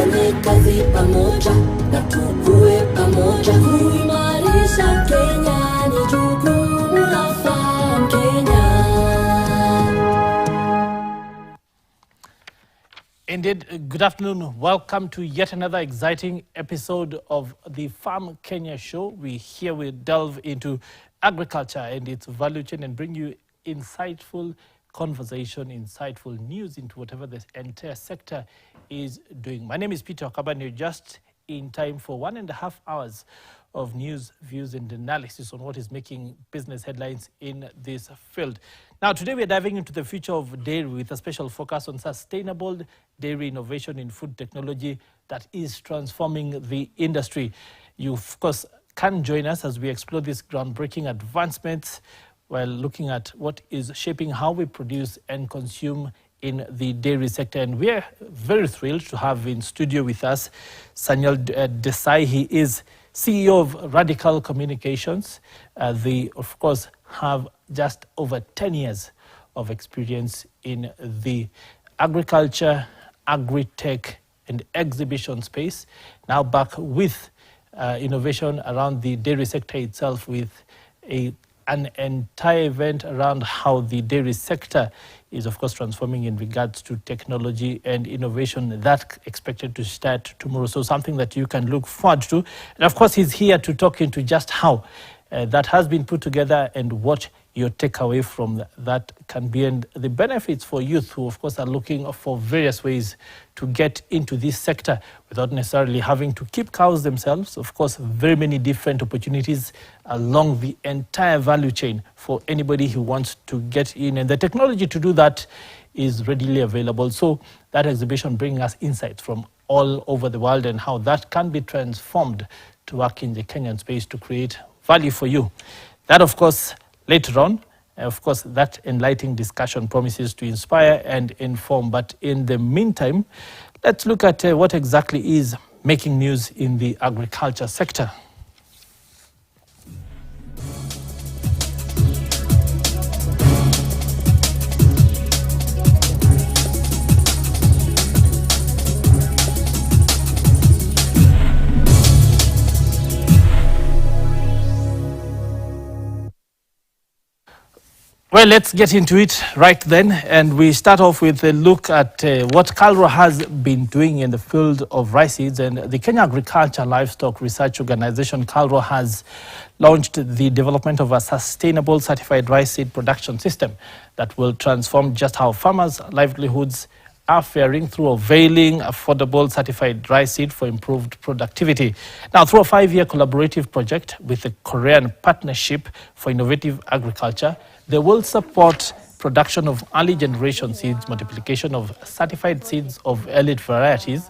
Tufanye kazi pamoja na tukue pamoja. Kuimarisha Kenya ni jukumu la FarmKenya. Indeed, good afternoon. Welcome to yet another exciting episode of the FarmKenya show. Here we delve into agriculture and its value chain and bring you insightful conversation, insightful news into whatever the entire sector is doing. My name is Peter Okabani, just in time for 1.5 hours of news, views, and analysis on what is making business headlines in this field. Now, today we're diving into the future of dairy with a special focus on sustainable dairy innovation in food technology that is transforming the industry. You, of course, can join us as we explore these groundbreaking advancements while looking at what is shaping how we produce and consume in the dairy sector. And we're very thrilled to have in studio with us Sanyal Desai. He is CEO of Radical Communications. They, of course, have just over 10 years of experience in the agriculture, agri-tech, and exhibition space. Now back with innovation around the dairy sector itself, with an entire event around how the dairy sector is, of course, transforming in regards to technology and innovation that expected to start tomorrow. So something that you can look forward to. And of course, he's here to talk into just how that has been put together and what your takeaway from that can be, and the benefits for youth who, of course, are looking for various ways to get into this sector without necessarily having to keep cows themselves. Of course, very many different opportunities along the entire value chain for anybody who wants to get in, and the technology to do that is readily available. So that exhibition bringing us insights from all over the world and how that can be transformed to work in the Kenyan space to create value for you. That, of course, later on, of course, that enlightening discussion promises to inspire and inform. But in the meantime, let's look at what exactly is making news in the agriculture sector. Well, let's get into it right then, and we start off with a look at what KALRO has been doing in the field of rice seeds. And the Kenya Agriculture Livestock Research Organization, KALRO, has launched the development of a sustainable certified rice seed production system that will transform just how farmers' livelihoods are faring through availing affordable certified rice seed for improved productivity. Now, through a 5-year collaborative project with the Korean Partnership for Innovative Agriculture, they will support production of early generation seeds, multiplication of certified seeds of elite varieties,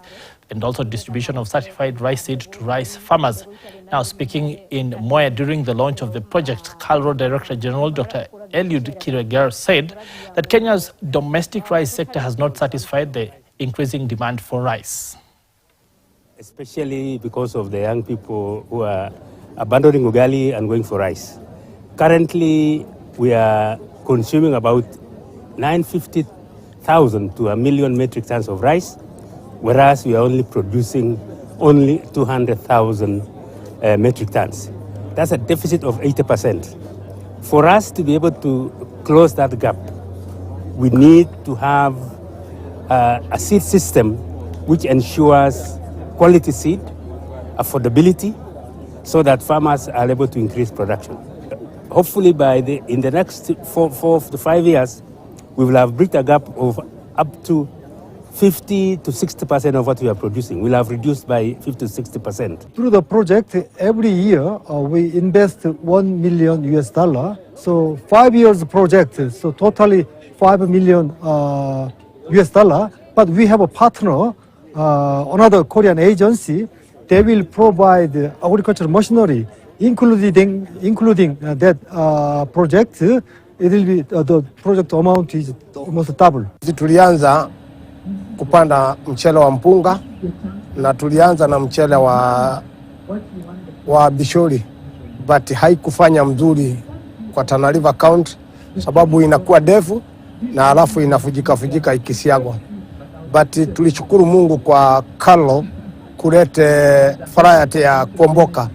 and also distribution of certified rice seed to rice farmers. Now, speaking in Moya during the launch of the project, KALRO Director General Dr. Eliud Kiregar said that Kenya's domestic rice sector has not satisfied the increasing demand for rice. Especially because of the young people who are abandoning ugali and going for rice. Currently, we are consuming about 950,000 to 1 million metric tons of rice, whereas we are only producing 200,000 metric tons. That's a deficit of 80%. For us to be able to close that gap, we need to have a seed system which ensures quality seed, affordability, so that farmers are able to increase production. Hopefully in the next 4 to 5 years, we will have bridged a gap of up to 50 to 60% of what we are producing. We'll have reduced by 50 to 60%. Through the project, every year we invest $1 million. So 5 years project, so totally $5 million US. But we have a partner, another Korean agency. They will provide agricultural machinery, including that project. It will be the project amount is almost double. Tulianza kupanda mchele wa mpunga na tulianza na mchele wa bishori, but haikufanya mzuri kwa Tana River County sababu inakuwa ndefu na alafu inafujika ikisiagwa. but tulishukuru Mungu kwa KALRO kulete variety ya komboka.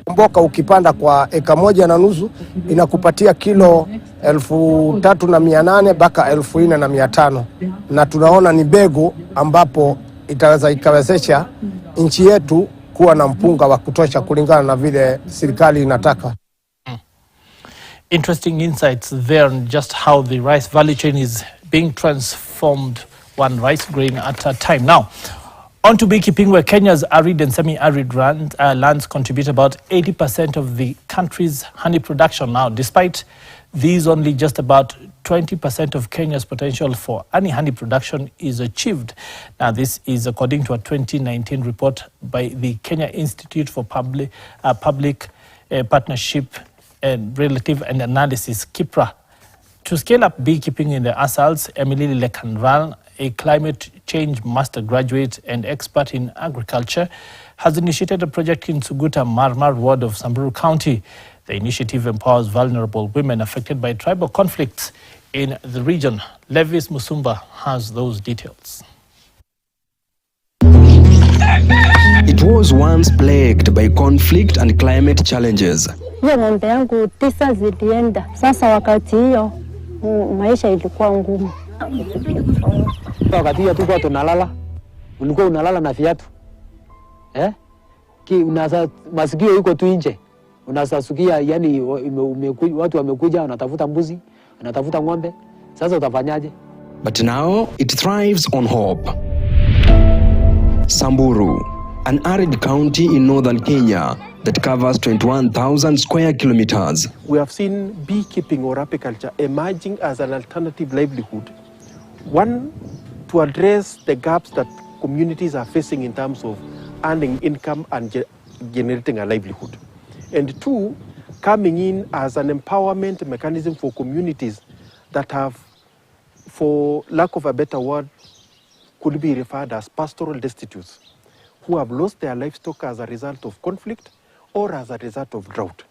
Komboka ukipanda kwa eka 1.5 inakupatia kilo 3,800 mpaka 4,500, na tunaona ni mbegu ambapo itaweza ikawezesha nchi yetu kuwa na mpunga wa kutosha kulingana na vile serikali inataka. Interesting insights there on just how the rice value chain is being transformed one rice grain at a time. Now, on to beekeeping, where Kenya's arid and semi-arid lands contribute about 80% of the country's honey production. Now, despite these, only just about 20% of Kenya's potential for honey production is achieved. Now, this is according to a 2019 report by the Kenya Institute for Public Partnership and Relative and Analysis, KIPRA. To scale up beekeeping in the Asals, Emily Lekanval, a climate change master graduate and expert in agriculture, has initiated a project in Suguta Marmar ward of Samburu County. The initiative empowers vulnerable women affected by tribal conflicts in the region. Levis Musumba has those details. It was once plagued by conflict and climate challenges. Hiyo ng'ombe yangu 9 zilienda. Sasa wakati hiyo maisha ilikuwa ngumu. Wakati hiyo tulikuwa tunalala. Ulikuwa unalala na viatu. Unasa masikio yuko tu nje. Unasasukia, yani watu wamekuja wanatafuta mbuzi, wanatafuta ng'ombe. Sasa utafanyaje? But now it thrives on hope. Samburu, an arid county in northern Kenya that covers 21,000 square kilometers. We have seen beekeeping or apiculture emerging as an alternative livelihood. One, to address the gaps that communities are facing in terms of earning income and generating a livelihood. And two, coming in as an empowerment mechanism for communities that have, for lack of a better word, could be referred as pastoral destitutes, who have lost their livestock as a result of conflict or as a result of drought.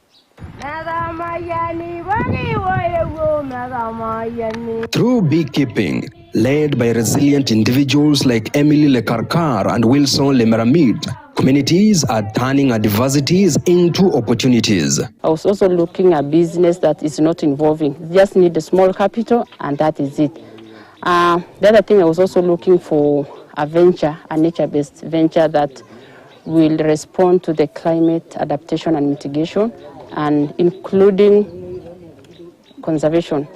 Through beekeeping, led by resilient individuals like Emily Lekarkar and Wilson Lemaramid, communities are turning adversities into opportunities. I was also looking at business that is not involving, just need a small capital and that is it. The other thing, I was also looking for a venture, a nature-based venture that will respond to the climate adaptation and mitigation, and including conservation.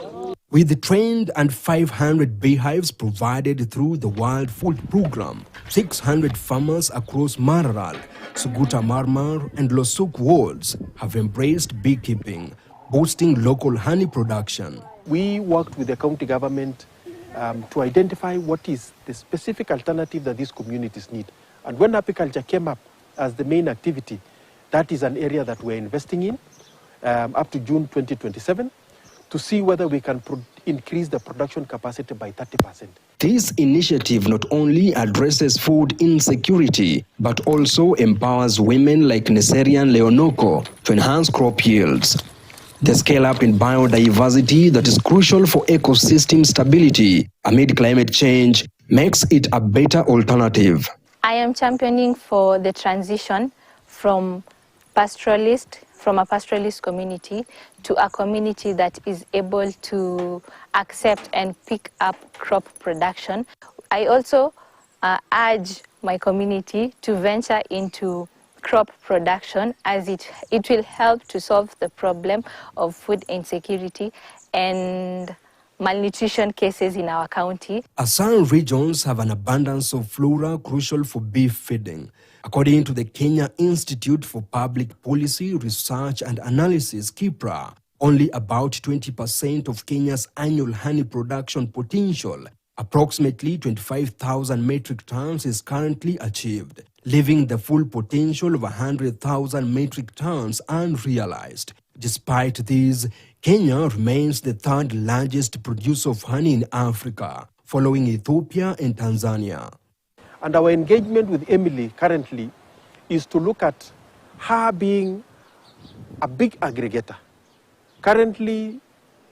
With the trained and 500 beehives provided through the World Food Program, 600 farmers across Mararal, Suguta Marmar and Losuk wards have embraced beekeeping, boosting local honey production. We worked with the county government to identify what is the specific alternative that these communities need. And when apiculture came up as the main activity, that is an area that we're investing in up to June 2027 to see whether we can increase the production capacity by 30%. This initiative not only addresses food insecurity, but also empowers women like Neserian Leonoko to enhance crop yields. The scale-up in biodiversity that is crucial for ecosystem stability amid climate change makes it a better alternative. I am championing for the transition from a pastoralist community to a community that is able to accept and pick up crop production. I also urge my community to venture into crop production, as it will help to solve the problem of food insecurity and malnutrition cases in our county. Some regions have an abundance of flora crucial for beef feeding. According to the Kenya Institute for Public Policy, Research and Analysis, KIPRA, only about 20% of Kenya's annual honey production potential, approximately 25,000 metric tons, is currently achieved, leaving the full potential of 100,000 metric tons unrealized. Despite this, Kenya remains the third largest producer of honey in Africa, following Ethiopia and Tanzania. And our engagement with Emily currently is to look at her being a big aggregator. Currently,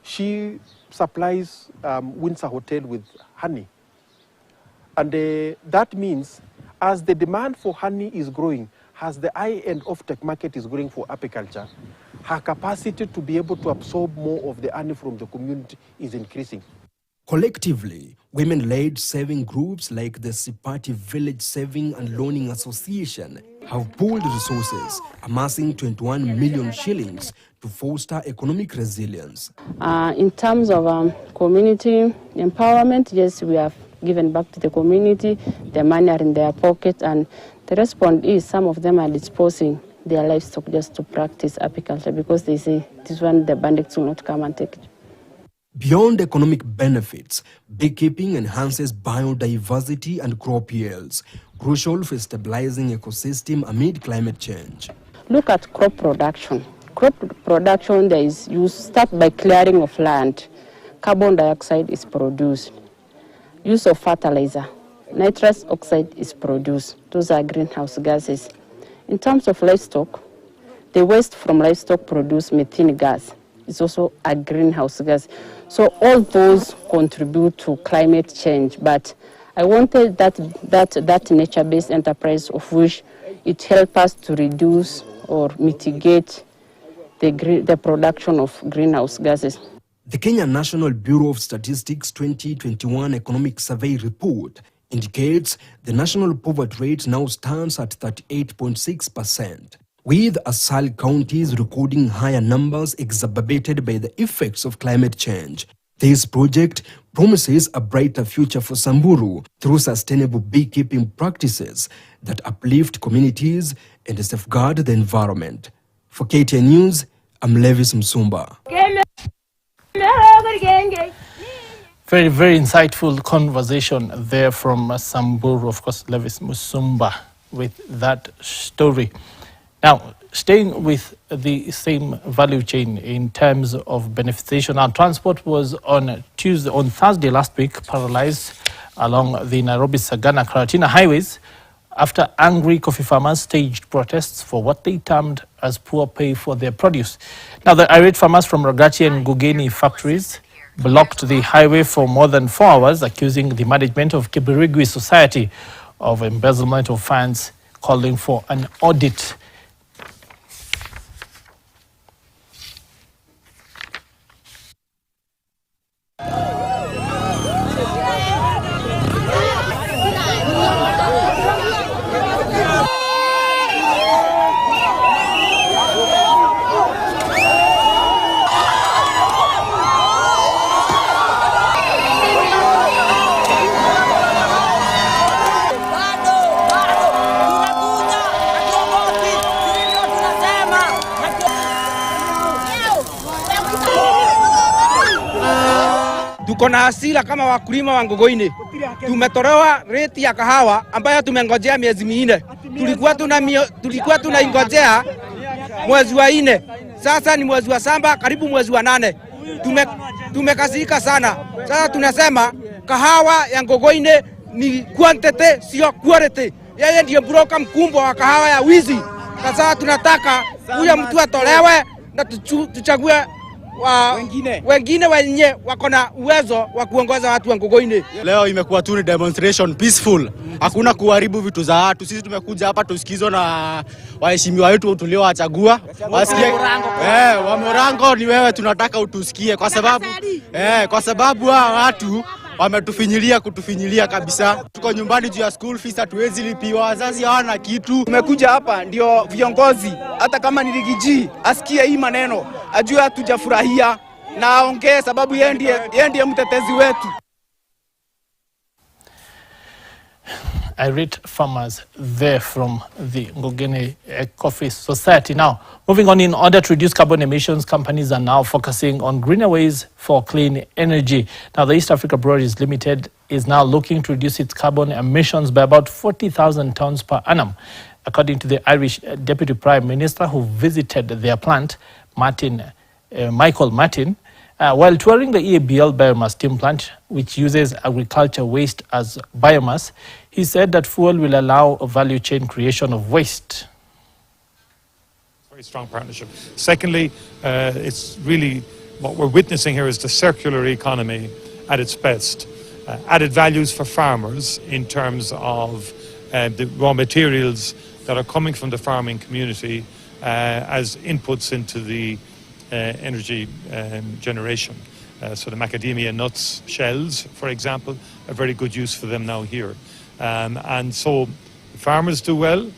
she supplies Windsor Hotel with honey. And that means as the demand for honey is growing, as the high-end offtake market is growing for apiculture, her capacity to be able to absorb more of the honey from the community is increasing. Collectively, women-led saving groups like the Sipati Village Saving and Loaning Association have pooled resources, amassing 21 million shillings to foster economic resilience. In terms of community empowerment, yes, we have given back to the community. The money are in their pocket, and the response is some of them are disposing their livestock just to practice apiculture because they say this one the bandits will not come and take it. Beyond economic benefits, beekeeping enhances biodiversity and crop yields, crucial for stabilizing ecosystem amid climate change. Look at crop production. Crop production, you start by clearing of land. Carbon dioxide is produced. Use of fertilizer. Nitrous oxide is produced. Those are greenhouse gases. In terms of livestock, the waste from livestock produce methane gas. It's also a greenhouse gas. So all those contribute to climate change. But I wanted that nature-based enterprise of which it helps us to reduce or mitigate the production of greenhouse gases. The Kenya National Bureau of Statistics 2021 Economic Survey report indicates the national poverty rate now stands at 38.6%. with Asal counties recording higher numbers exacerbated by the effects of climate change. This project promises a brighter future for Samburu through sustainable beekeeping practices that uplift communities and safeguard the environment. For KTN News, I'm Levis Msumba. Very, very insightful conversation there from Samburu, of course, Levis Musumba with that story. Now, staying with the same value chain in terms of beneficiation, our transport was on Thursday last week, paralyzed along the Nairobi-Sagana-Karatina highways after angry coffee farmers staged protests for what they termed as poor pay for their produce. Now, the irate farmers from Rogati and Gugeni factories blocked the highway for more than 4 hours, accusing the management of Kibirigwi Society of embezzlement of funds, calling for an audit. Tuko na hasira kama wakulima wa Ngogoini. Tumetolewa rate ya kahawa ambayo tumengojea miezi 4. Tulikuwa tunaingojea mwezi wa 4. Sasa ni mwezi wa 7, karibu mwezi wa 8. Tumekasirika sana. Sasa tunasema kahawa ya Ngogoini ni quantity sio quality. Yeye ndiye broker mkubwa wa kahawa ya wizi. Sasa tunataka huyo mtu atolewe na tuchague wengine wenye wako na uwezo wa kuongoza watu wa Ngogoini. Leo imekuwa tu ni demonstration peaceful. Hakuna kuharibu vitu za watu. Sisi tumekuja hapa tusikizwe na waheshimiwa wetu tuliowachagua. Wasikie wa Morango ni wewe tunataka utusikie kwa sababu watu kutufinyilia kabisa. Tuko nyumbani juu ya school fees, hatuwezi lipiwa, wazazi hawana kitu. Tumekuja hapa ndio viongozi, hata kama ni Rigiji, asikie hii maneno, ajue hatujafurahia na aongee, sababu yeye ndiye mtetezi wetu. Irate farmers there from the Ngogeni Coffee Society. Now, moving on, in order to reduce carbon emissions, companies are now focusing on greener ways for clean energy. Now, the East Africa Breweries Limited is now looking to reduce its carbon emissions by about 40,000 tons per annum, according to the Irish Deputy Prime Minister who visited their plant, Michael Martin. While touring the EABL biomass steam plant, which uses agriculture waste as biomass, he said that fuel will allow a value chain creation of waste. Very strong partnership. Secondly, it's really what we're witnessing here is the circular economy at its best. added values for farmers in terms of the raw materials that are coming from the farming community as inputs into the energy generation. So the macadamia nuts shells, for example, are very good use for them now here. And so farmers do well,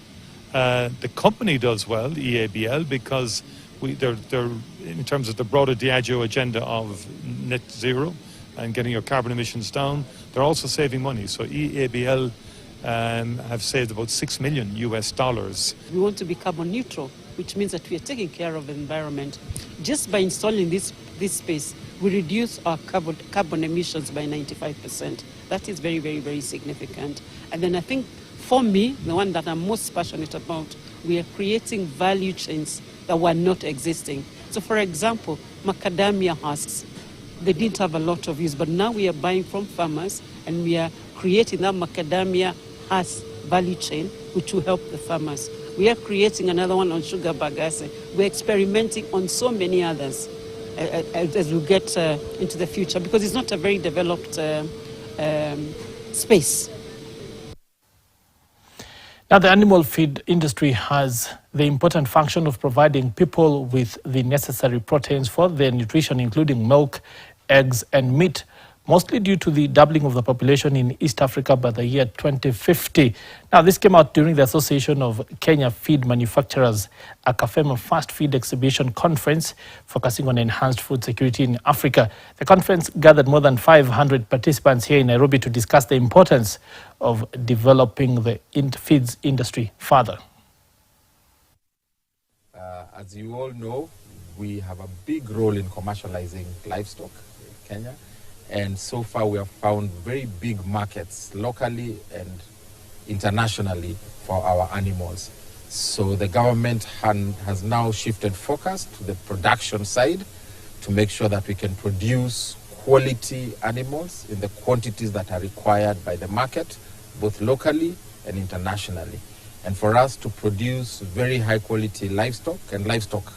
the company does well, EABL, because they're in terms of the broader Diageo agenda of net zero and getting your carbon emissions down, they're also saving money. So EABL have saved about $6 million. We want to be carbon neutral, which means that we are taking care of the environment. Just by installing this space, we reduce our carbon emissions by 95%. That is very, very, very significant. And then I think for me, the one that I'm most passionate about, we are creating value chains that were not existing. So for example, macadamia husks, they didn't have a lot of use, but now we are buying from farmers and we are creating that macadamia husk value chain, which will help the farmers. We are creating another one on sugar bagasse. We're experimenting on so many others as we get into the future, because it's not a very developed space. Now, the animal feed industry has the important function of providing people with the necessary proteins for their nutrition, including milk, eggs, and meat, mostly due to the doubling of the population in East Africa by the year 2050. Now, this came out during the Association of Kenya Feed Manufacturers, AKAFEMA Fast Feed Exhibition Conference, focusing on enhanced food security in Africa. The conference gathered more than 500 participants here in Nairobi to discuss the importance of developing the feeds industry further. As you all know, we have a big role in commercializing livestock in Kenya. And so far we have found very big markets locally and internationally for our animals. So the government has now shifted focus to the production side to make sure that we can produce quality animals in the quantities that are required by the market, both locally and internationally. And for us to produce very high quality livestock and livestock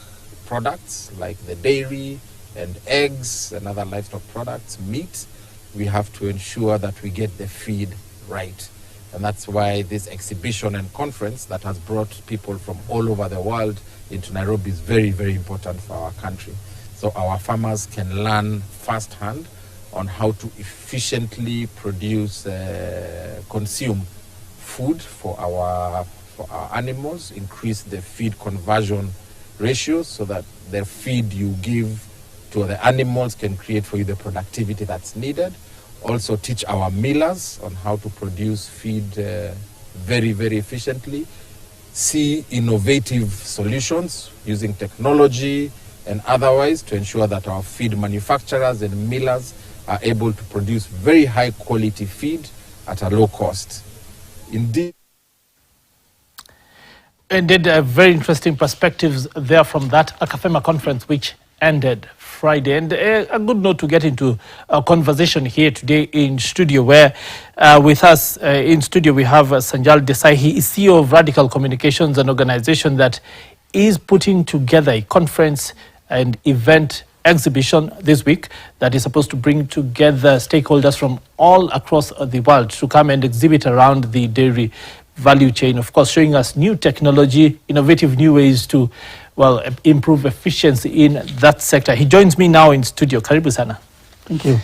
products like the dairy and eggs and other livestock products, meat, we have to ensure that we get the feed right. And that's why this exhibition and conference that has brought people from all over the world into Nairobi is very, very important for our country. So our farmers can learn firsthand on how to efficiently produce, consume food for our animals, increase the feed conversion ratios so that the feed you give to the animals can create for you the productivity that's needed. Also teach our millers on how to produce feed very, very efficiently. See innovative solutions using technology and otherwise to ensure that our feed manufacturers and millers are able to produce very high quality feed at a low cost. Indeed. Indeed, very interesting perspectives there from that AKAFEMA conference, which ended Friday. And a good note to get into a conversation here today in studio, where with us in studio we have Sanjal Desai. He is CEO of Radical Communications, an organization that is putting together a conference and event exhibition this week that is supposed to bring together stakeholders from all across the world to come and exhibit around the dairy value chain, of course, showing us new technology, innovative new ways to, well, improve efficiency in that sector. He joins me now in studio. Karibu sana. Thank you.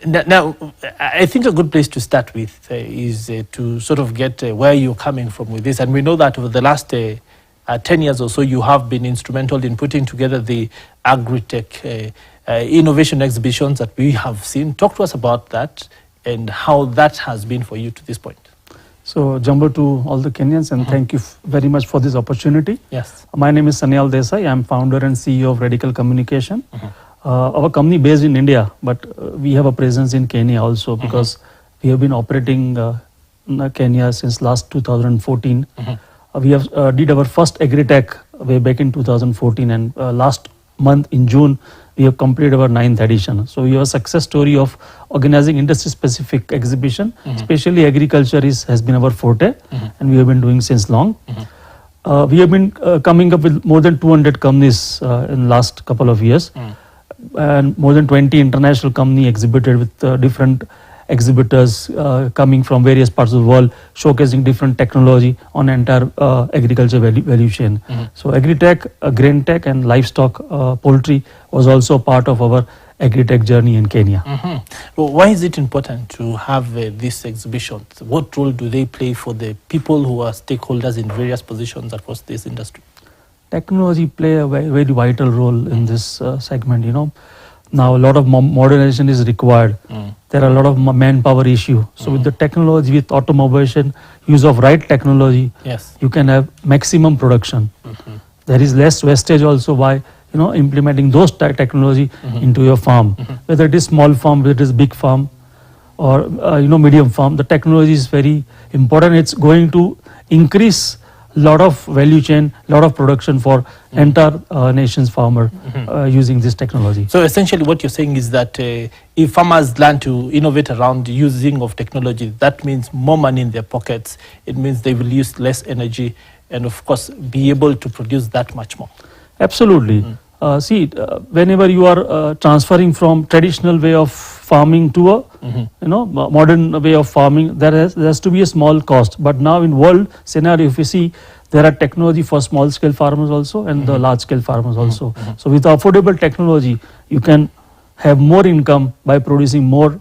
Now, I think a good place to start with is to sort of get where you're coming from with this. And we know that over the last 10 years or so, you have been instrumental in putting together the agri-tech innovation exhibitions that we have seen. Talk to us about that and how that has been for you to this point. So, Jumbo to all the Kenyans, and thank you very much for this opportunity. Yes. My name is Sanjal Desai. I am founder and CEO of Radical Communication. Our company based in India, but we have a presence in Kenya also because we have been operating in Kenya since last 2014. We have did our first agri-tech way back in 2014, and last month in June we have completed our 9th edition. So we have a success story of organizing industry-specific exhibition. Especially agriculture has been our forte, and we have been doing since long. We have been coming up with more than 200 companies in last couple of years, and more than 20 international company exhibited with different exhibitors coming from various parts of the world, showcasing different technology on entire agriculture value chain. So agri-tech, grain tech and livestock poultry was also part of our agri-tech journey in Kenya. Well, why is it important to have these exhibitions? What role do they play for the people who are stakeholders in various positions across this industry? Technology play a very vital role in this segment, you know. Now a lot of modernization is required. There are a lot of manpower issue. So with the technology, with automation, use of right technology, you can have maximum production. There is less wastage also by, you know, implementing those technology into your farm. Whether it is small farm, whether it is big farm or you know, medium farm, the technology is very important. It's going to increase lot of value chain, lot of production for entire nation's farmer using this technology. So essentially what you're saying is that if farmers learn to innovate around using of technology, that means more money in their pockets. It means they will use less energy and of course be able to produce that much more. Absolutely. See, whenever you are transferring from traditional way of farming to a you know, modern way of farming, there has to be a small cost. But now in world scenario, if you see, there are technology for small scale farmers also and the large scale farmers also. So with affordable technology, you can have more income by producing more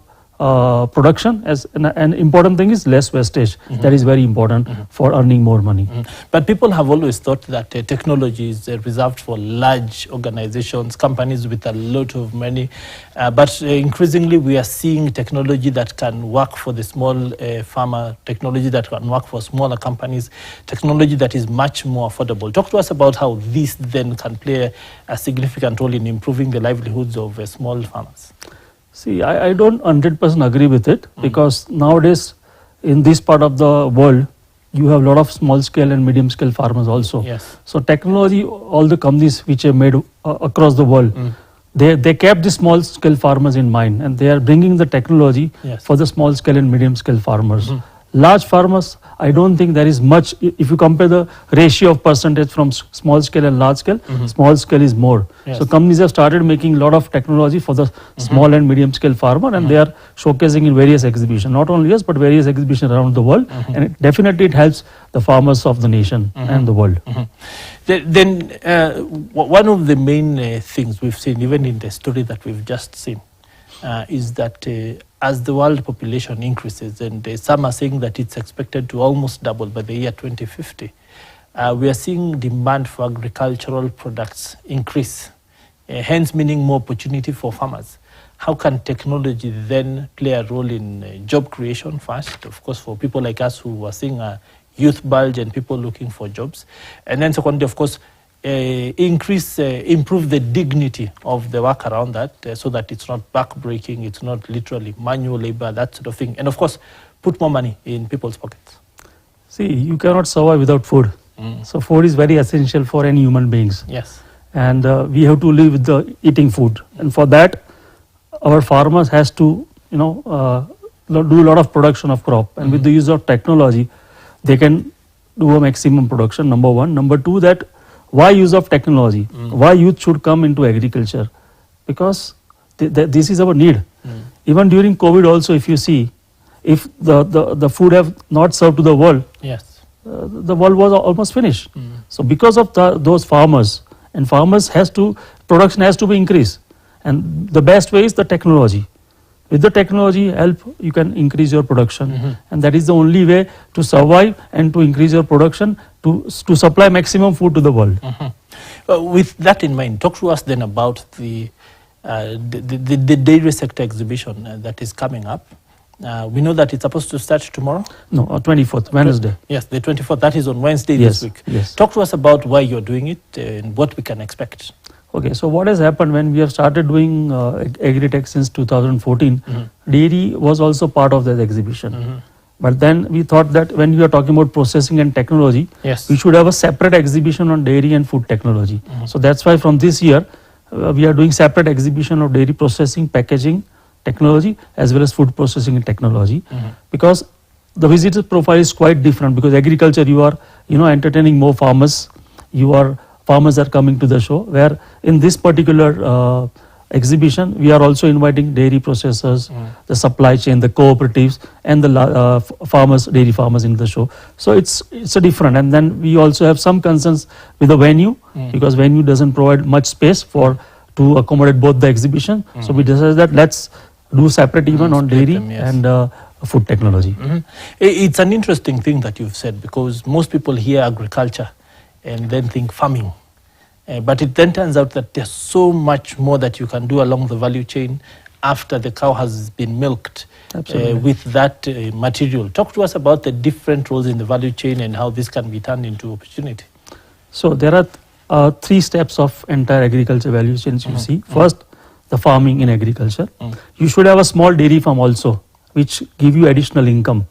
production. As an important thing is less wastage. That is very important for earning more money. But people have always thought that technology is reserved for large organizations, companies with a lot of money. But increasingly we are seeing technology that can work for the small farmer, technology that can work for smaller companies, technology that is much more affordable. Talk to us about how this then can play a significant role in improving the livelihoods of small farmers. See, I don't 100% agree with it because nowadays in this part of the world, you have a lot of small scale and medium scale farmers also. So technology, all the companies which are made across the world, they kept the small scale farmers in mind and they are bringing the technology for the small scale and medium scale farmers. Large farmers, I don't think there is much. If you compare the ratio of percentage from small scale and large scale, small scale is more. So companies have started making a lot of technology for the small and medium scale farmer and they are showcasing in various exhibitions, not only us but various exhibitions around the world, and it helps the farmers of the nation and the world. Then one of the main things we've seen, even in the story that we've just seen, is that as the world population increases, and some are saying that it's expected to almost double by the year 2050, we are seeing demand for agricultural products increase, hence meaning more opportunity for farmers. How can technology then play a role in job creation first, of course, for people like us who are seeing a youth bulge and people looking for jobs, and then secondly, of course, improve the dignity of the work around that so that it's not back-breaking, it's not literally manual labor, that sort of thing. And of course, put more money in people's pockets. See, you cannot survive without food. So food is very essential for any human beings. And we have to live with the eating food. And for that, our farmers has to, you know, do a lot of production of crop. And with the use of technology, they can do a maximum production, number one. Number two, that why use of technology? Why youth should come into agriculture? Because this is our need. Even during COVID also, if you see, if the food have not served to the world, the world was almost finished. So because of those farmers, and farmers production has to be increased. And the best way is the technology. With the technology help, you can increase your production. And that is the only way to survive and to increase your production to supply maximum food to the world. With that in mind, talk to us then about the dairy sector exhibition that is coming up. We know that it's supposed to start tomorrow? No, 24th, Wednesday. Yes, the 24th, that is on Wednesday this week. Talk to us about why you're doing it and what we can expect. Okay, so what has happened when we have started doing agri-tech since 2014, dairy was also part of that exhibition. But then we thought that when we are talking about processing and technology, we should have a separate exhibition on dairy and food technology. So that's why from this year, we are doing separate exhibition of dairy processing, packaging, technology, as well as food processing and technology. Because the visitor profile is quite different, because agriculture, you are, you know, entertaining more farmers, farmers are coming to the show, where in this particular exhibition, we are also inviting dairy processors, the supply chain, the cooperatives, and the farmers, dairy farmers in the show. So it's a different. And then we also have some concerns with the venue, because venue doesn't provide much space to accommodate both the exhibition. So we decided that let's do separate event on dairy and food technology. It's an interesting thing that you've said, because most people hear agriculture and then think farming. But it then turns out that there's so much more that you can do along the value chain after the cow has been milked with that material. Talk to us about the different roles in the value chain and how this can be turned into opportunity. So there are 3 steps of entire agriculture value chains you see. First, the farming in agriculture. You should have a small dairy farm also, which give you additional income.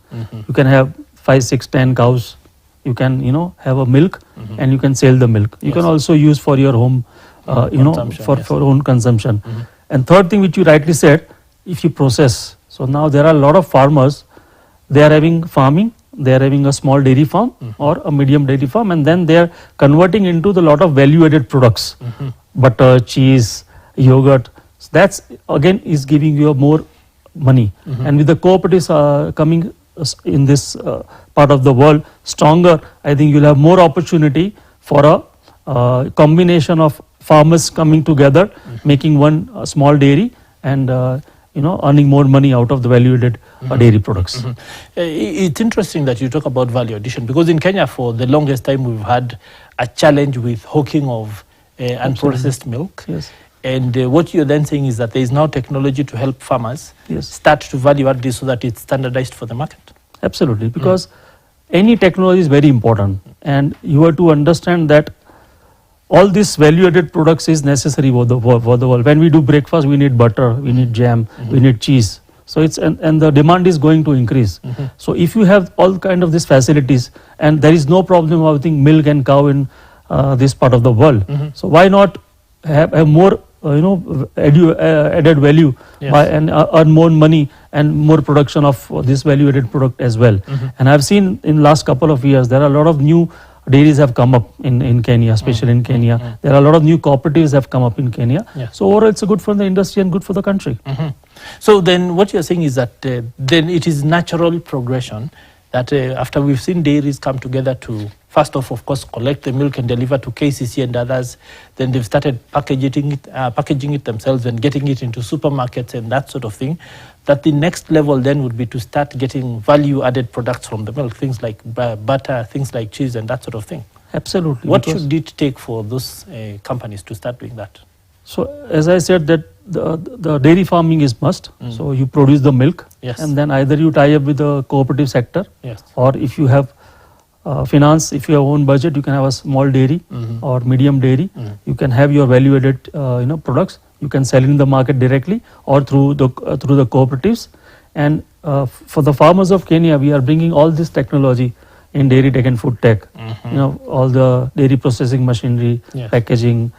You can have 5, 6, 10 cows. You can, have a milk and you can sell the milk. You can also use for your home, for own consumption. And third thing, which you rightly said, if you process. So now there are a lot of farmers, they are having farming, they are having a small dairy farm or a medium dairy farm, and then they are converting into the lot of value-added products, butter, cheese, yogurt. So that's again is giving you more money. And with the cooperatives coming in this part of the world stronger, I think you'll have more opportunity for a combination of farmers coming together, making one small dairy and earning more money out of the value-added dairy products. It's interesting that you talk about value addition, because in Kenya for the longest time we've had a challenge with hawking of unprocessed milk. Yes. And what you're then saying is that there is now technology to help farmers start to value add this so that it's standardized for the market. Absolutely, because any technology is very important, and you have to understand that all these value-added products is necessary for the world. When we do breakfast, we need butter, we need jam, we need cheese. So it's and the demand is going to increase. So if you have all kind of these facilities, and there is no problem of having milk and cow in this part of the world, so why not have more added value and earn more money and more production of this value-added product as well. And I've seen in last couple of years there are a lot of new dairies have come up in Kenya, especially in Kenya. There are a lot of new cooperatives have come up in Kenya. So overall it's good for the industry and good for the country. So then what you're saying is that then it is natural progression that after we've seen dairies come together to first off course, collect the milk and deliver to KCC and others, then they've started packaging it themselves and getting it into supermarkets and that sort of thing, that the next level then would be to start getting value-added products from the milk, things like butter, things like cheese and that sort of thing. Absolutely. What should it take for those companies to start doing that? So as I said that the dairy farming is must. So you produce the milk and then either you tie up with the cooperative sector or if you have finance, if you have own budget, you can have a small dairy or medium dairy. You can have your value-added products. You can sell in the market directly or through the cooperatives. And for the farmers of Kenya, we are bringing all this technology in dairy tech and food tech. All the dairy processing machinery, packaging,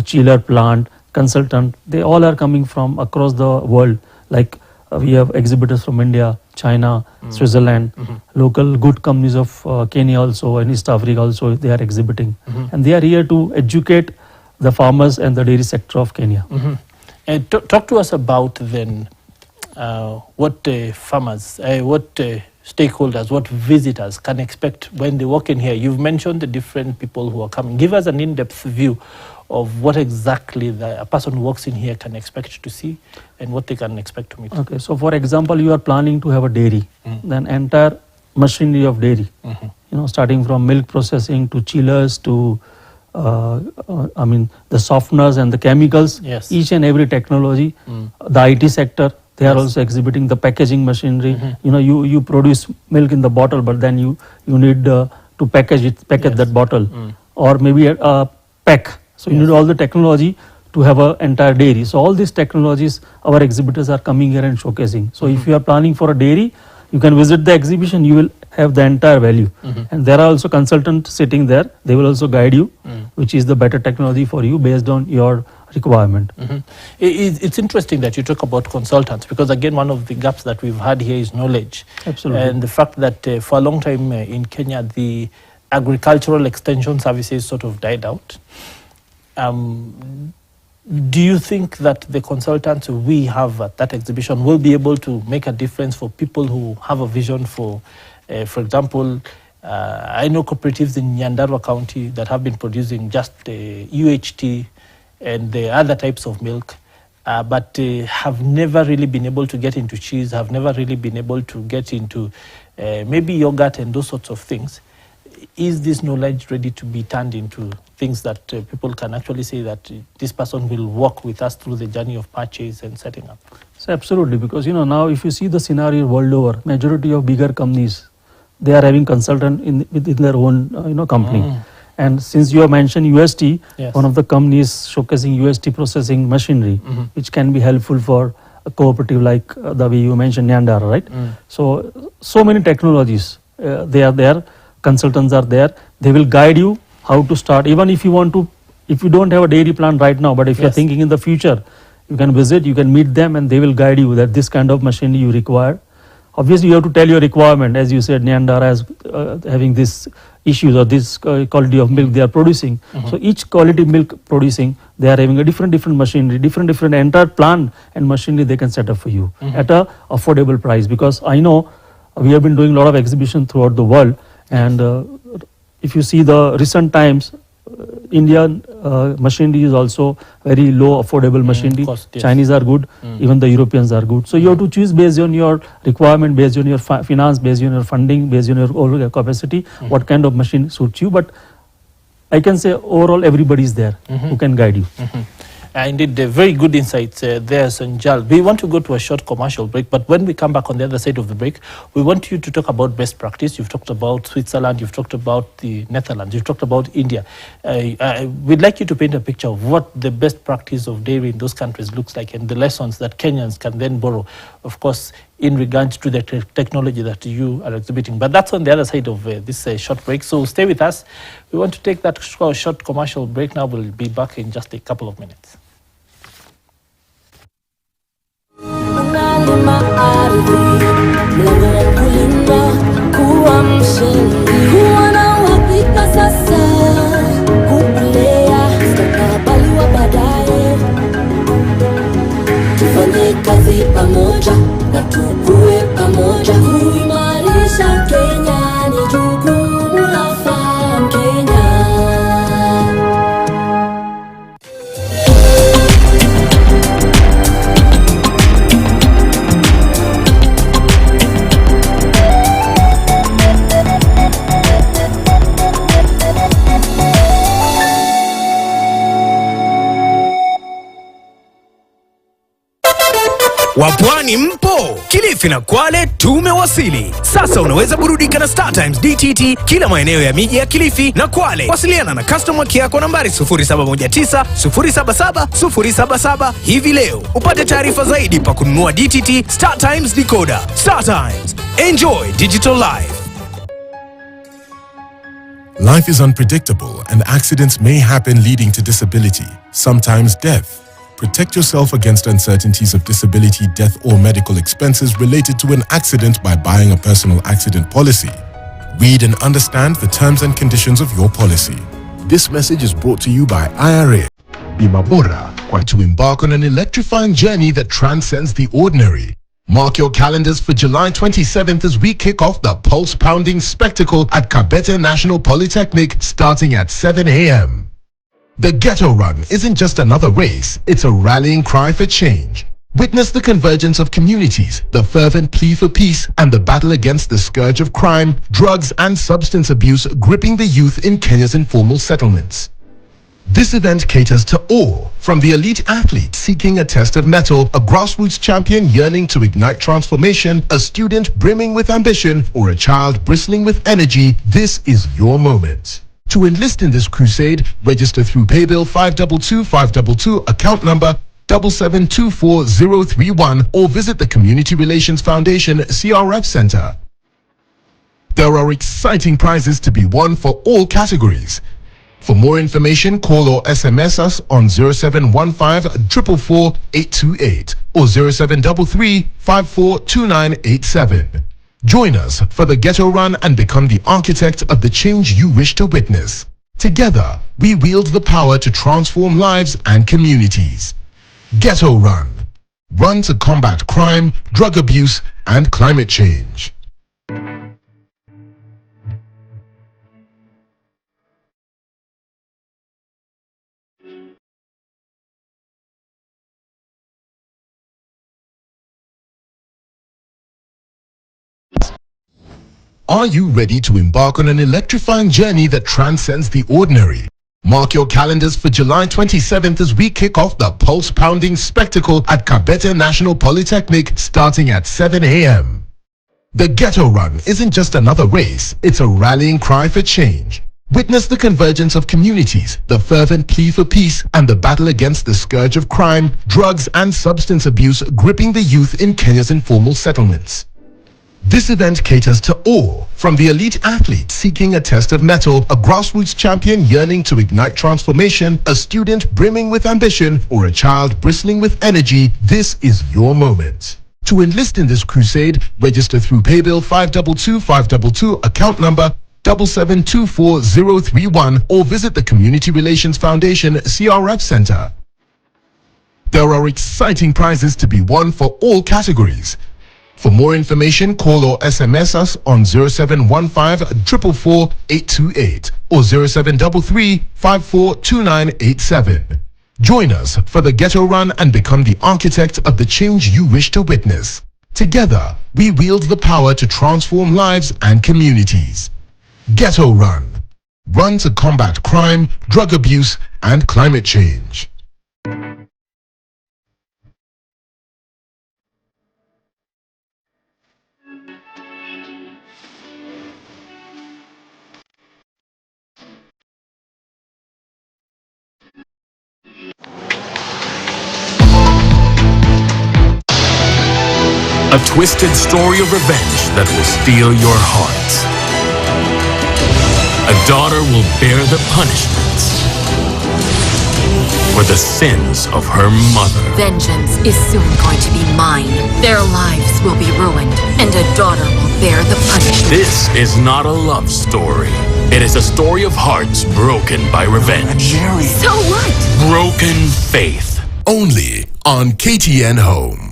chiller plant, consultant. They all are coming from across the world. Like we have exhibitors from India, China, Switzerland, local good companies of Kenya also and East Africa also, they are exhibiting. And they are here to educate the farmers and the dairy sector of Kenya. And talk to us about then what farmers, what stakeholders, what visitors can expect when they walk in here. You've mentioned the different people who are coming. Give us an in-depth view of what exactly a person who walks in here can expect to see and what they can expect to meet. Okay, so for example, you are planning to have a dairy, then entire machinery of dairy, starting from milk processing to chillers to the softeners and the chemicals, each and every technology, the IT sector, they are also exhibiting the packaging machinery. You produce milk in the bottle, but then you need to package that bottle or maybe a pack. So you need all the technology to have an entire dairy. So all these technologies, our exhibitors are coming here and showcasing. So if you are planning for a dairy, you can visit the exhibition, you will have the entire value. And there are also consultants sitting there. They will also guide you, which is the better technology for you based on your requirement. It's interesting that you talk about consultants because again, one of the gaps that we've had here is knowledge. Absolutely. And the fact that for a long time in Kenya, the agricultural extension services sort of died out. Do you think that the consultants we have at that exhibition will be able to make a difference for people who have a vision for example, I know cooperatives in Nyandarua County that have been producing just UHT and the other types of milk, but have never really been able to get into cheese, have never really been able to get into maybe yogurt and those sorts of things. Is this knowledge ready to be turned into things that people can actually say that this person will walk with us through the journey of purchase and setting up? So absolutely, because now if you see the scenario world over, majority of bigger companies, they are having consultant within their own company. And since you have mentioned UST, yes, one of the companies showcasing UST processing machinery, which can be helpful for a cooperative like the way you mentioned Nyandara, right? So many technologies, they are there, consultants are there, they will guide you how to start. Even if you don't have a dairy plant right now, but if you are thinking in the future, you can visit, you can meet them, and they will guide you that this kind of machinery you require. Obviously, you have to tell your requirement. As you said, Nyandara is having this issues or this quality of milk they are producing. So each quality milk producing, they are having a different machinery, different entire plant and machinery they can set up for you at a affordable price. Because I know we have been doing a lot of exhibition throughout the world, and if you see the recent times, Indian machinery is also very low, affordable machinery. Cost, yes. Chinese are good, even the Europeans are good. So you have to choose based on your requirement, based on your finance, based on your funding, based on your overall capacity, what kind of machine suits you. But I can say overall everybody is there who can guide you. Indeed, very good insights there, Sanjal. We want to go to a short commercial break, but when we come back on the other side of the break, we want you to talk about best practice. You've talked about Switzerland, you've talked about the Netherlands, you've talked about India. We'd like you to paint a picture of what the best practice of dairy in those countries looks like and the lessons that Kenyans can then borrow, of course, in regards to the technology that you are exhibiting. But that's on the other side of this short break, so stay with us. We want to take that short commercial break now. We'll be back in just a couple of minutes. Tufanye kazi pamoja na tukue pamoja, kuimarisha Kenya ni jukumu la FarmKenya. Wapwani mpo? Kilifi na Kwale tumewasili. Sasa unaweza burudika na Star Times DTT kila maeneo ya miji ya Kilifi na Kwale. Wasiliana na customer care yako nambari 0719 077 077 hivi leo. Upate taarifa zaidi pa kununua DTT Star Times Decoder. Star Times. Enjoy digital life. Life is unpredictable and accidents may happen leading to disability, sometimes death. Protect yourself against uncertainties of disability, death, or medical expenses related to an accident by buying a personal accident policy. Read and understand the terms and conditions of your policy. This message is brought to you by IRA. Bima Bora, to embark on an electrifying journey that transcends the ordinary. Mark your calendars for July 27th as we kick off the pulse-pounding spectacle at Kabete National Polytechnic starting at 7 a.m. The Ghetto Run isn't just another race, it's a rallying cry for change. Witness the convergence of communities, the fervent plea for peace, and the battle against the scourge of crime, drugs, and substance abuse gripping the youth in Kenya's informal settlements. This event caters to all, from the elite athlete seeking a test of mettle, a grassroots champion yearning to ignite transformation, a student brimming with ambition, or a child bristling with energy. This is your moment. To enlist in this crusade, register through Paybill 522-522, account number 7724031, or visit the Community Relations Foundation CRF Center. There are exciting prizes to be won for all categories. For more information, call or SMS us on 0715 444 828 or 0733 542987. Join us for the Ghetto Run and become the architect of the change you wish to witness. Together, we wield the power to transform lives and communities. Ghetto Run. Run to combat crime, drug abuse, and climate change. Are you ready to embark on an electrifying journey that transcends the ordinary? Mark your calendars for July 27th as we kick off the pulse-pounding spectacle at Kabete National Polytechnic starting at 7 a.m. The Ghetto Run isn't just another race, it's a rallying cry for change. Witness the convergence of communities, the fervent plea for peace, and the battle against the scourge of crime, drugs, and substance abuse gripping the youth in Kenya's informal settlements. This event caters to all, from the elite athlete seeking a test of mettle, a grassroots champion yearning to ignite transformation, a student brimming with ambition, or a child bristling with energy. This is your moment. To enlist in this crusade, register through Paybill 522522, account number 7724031, or visit the Community Relations Foundation CRF Center. There are exciting prizes to be won for all categories. For more information, call or SMS us on 0715 444 828 or 0733 542987. Join us for the Ghetto Run and become the architect of the change you wish to witness. Together, we wield the power to transform lives and communities. Ghetto Run. Run to combat crime, drug abuse, and climate change. A twisted story of revenge that will steal your hearts. A daughter will bear the punishments for the sins of her mother. Vengeance is soon going to be mine. Their lives will be ruined, and a daughter will bear the punishment. This is not a love story. It is a story of hearts broken by revenge. So what? Broken faith. Only on KTN Home.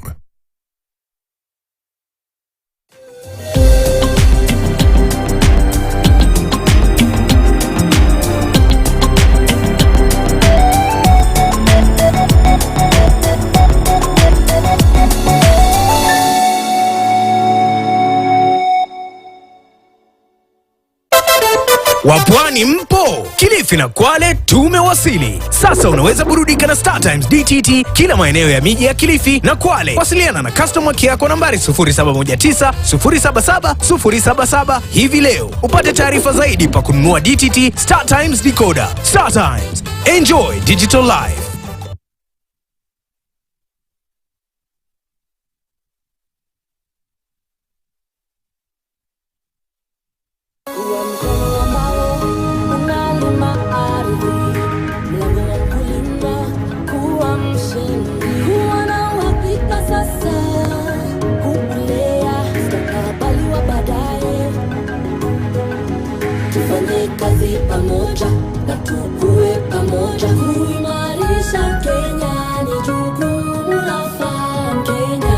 Wapwani mpo? Kilifi na Kwale tumewasili. Sasa unaweza burudika na StarTimes DTT kila maeneo ya miji ya Kilifi na Kwale. Wasiliana na customer care yako nambari 0719 077 077 hivi leo. Upate taarifa zaidi pa kununua DTT StarTimes Decoder. StarTimes. Enjoy digital life. Kazi pamoja na tukue pamoja, kuimarisha Kenya ni jukumu la FarmKenya.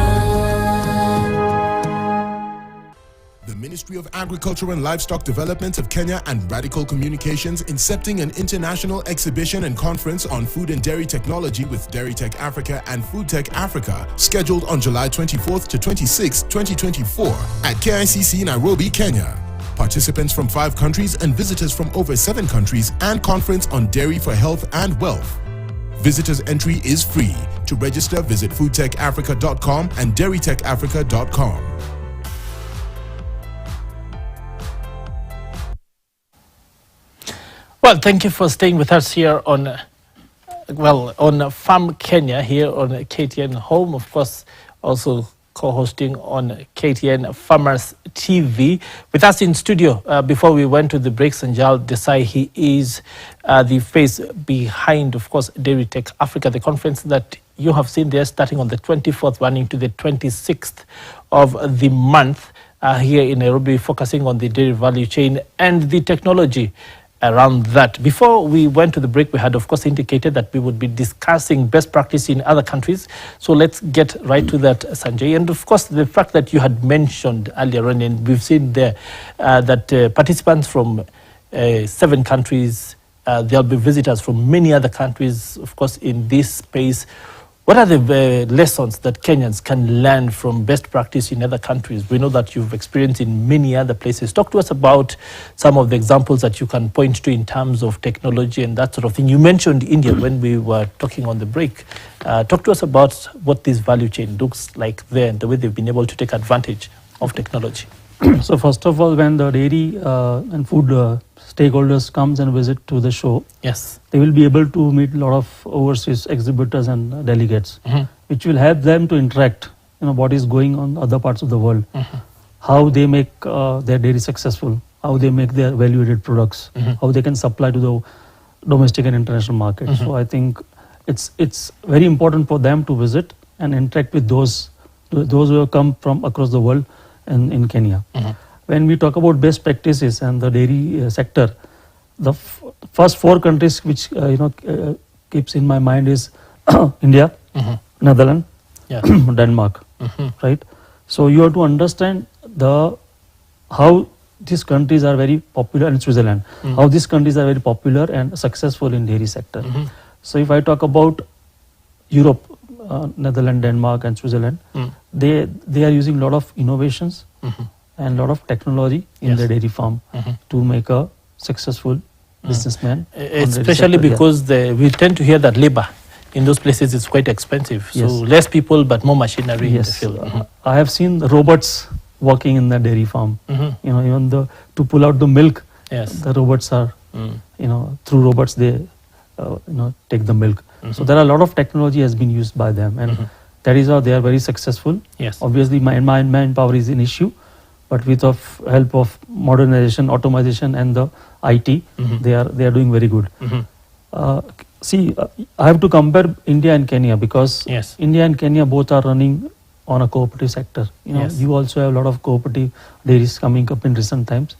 The Ministry of Agriculture and Livestock Development of Kenya and Radical Communications incepting an international exhibition and conference on food and dairy technology with Dairy Tech Africa and Food Tech Africa, scheduled on July 24th to 26th, 2024 at KICC Nairobi, Kenya. Participants from 5 countries and visitors from over 7 countries, and conference on dairy for health and wealth. Visitors entry is free. To register, visit foodtechafrica.com and dairytechafrica.com. Well, thank you for staying with us here on FarmKenya here on KTN Home, of course, also co-hosting on KTN Farmers TV. With us in studio, before we went to the break, Sanjal Desai, he is the face behind, of course, Dairy Tech Africa, the conference that you have seen there starting on the 24th, running to the 26th of the month here in Nairobi, focusing on the dairy value chain and the technology around that. Before we went to the break, we had, of course, indicated that we would be discussing best practice in other countries. So let's get right to that, Sanjay. And of course, the fact that you had mentioned earlier on, and we've seen there that participants from 7 countries, there'll be visitors from many other countries, of course, in this space. What are the lessons that Kenyans can learn from best practice in other countries? We know that you've experienced in many other places. Talk to us about some of the examples that you can point to in terms of technology and that sort of thing. You mentioned India when we were talking on the break. Talk to us about what this value chain looks like there and the way they've been able to take advantage of technology. So first of all, when the dairy and food stakeholders comes and visit to the show, yes, they will be able to meet a lot of overseas exhibitors and delegates, which will help them to interact, what is going on in other parts of the world, how they make their dairy successful, how they make their value-added products, how they can supply to the domestic and international market. So I think it's very important for them to visit and interact with those who have come from across the world in Kenya. When we talk about best practices and the dairy sector, the first 4 countries which keeps in my mind is India, Netherlands, Denmark, right? So you have to understand how these countries are very popular, and Switzerland, how these countries are very popular and successful in dairy sector. So if I talk about Europe, Netherlands, Denmark and Switzerland, they are using a lot of innovations and a lot of technology in their dairy farm to make a successful businessman. Especially because we tend to hear that labor in those places is quite expensive. So less people but more machinery in the field. I have seen robots working in the dairy farm. Even to pull out the milk, the robots are, through robots they take the milk. So there are a lot of technology has been used by them, and that is how they are very successful. Obviously manpower is an issue, but with the help of modernization, automation and the IT, they are doing very good. I have to compare India and Kenya because India and Kenya both are running on a cooperative sector. You also have a lot of cooperative dairies coming up in recent times.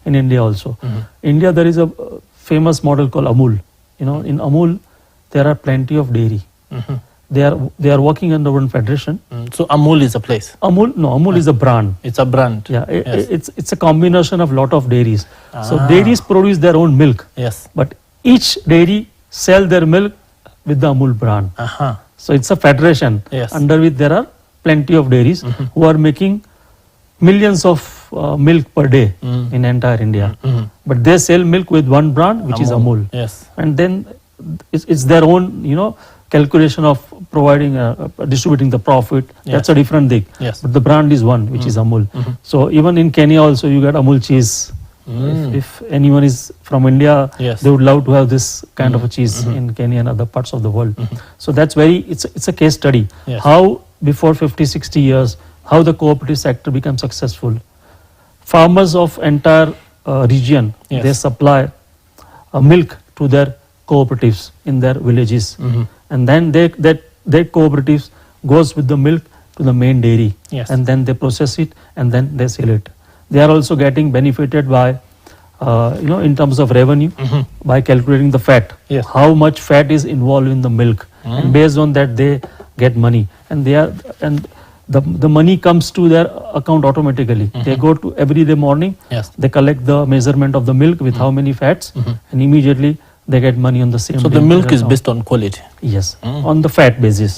In India also. India, there is a famous model called Amul. In Amul, there are plenty of dairy. They are working under one federation. So Amul is a place? Amul is a brand. It's a brand. Yeah, it's a combination of lot of dairies. So dairies produce their own milk. But each dairy sell their milk with the Amul brand. So it's a federation under which there are plenty of dairies who are making millions of milk per day in entire India. But they sell milk with one brand, which is Amul. And then it's their own, calculation of providing, distributing the profit. That's a different thing. But the brand is one, which is Amul. So even in Kenya also you get Amul cheese. If anyone is from India, they would love to have this kind of a cheese in Kenya and other parts of the world. So that's it's a case study. How before 50-60 years, how the cooperative sector becomes successful. Farmers of entire region, they supply milk to their cooperatives in their villages, and then their cooperatives goes with the milk to the main dairy, and then they process it and then they sell it. They are also getting benefited by, in terms of revenue, by calculating the fat, how much fat is involved in the milk, and based on that they get money, and the money comes to their account automatically. They go to every day morning, they collect the measurement of the milk with how many fats, and immediately they get money on the same day. So the milk is based on quality? Yes, on the fat basis.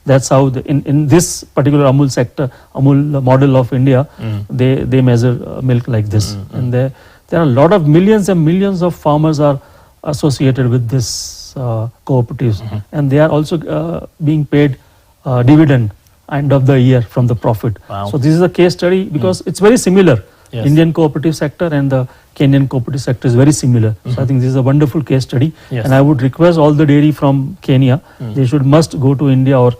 That's how in this particular Amul sector, Amul model of India, they measure milk like this. And there are a lot of millions and millions of farmers are associated with this cooperatives, and they are also being paid dividend end of the year from the profit. So this is a case study because it's very similar. Indian cooperative sector and the Kenyan cooperative sector is very similar. So I think this is a wonderful case study, and I would request all the dairy from Kenya, they must go to India or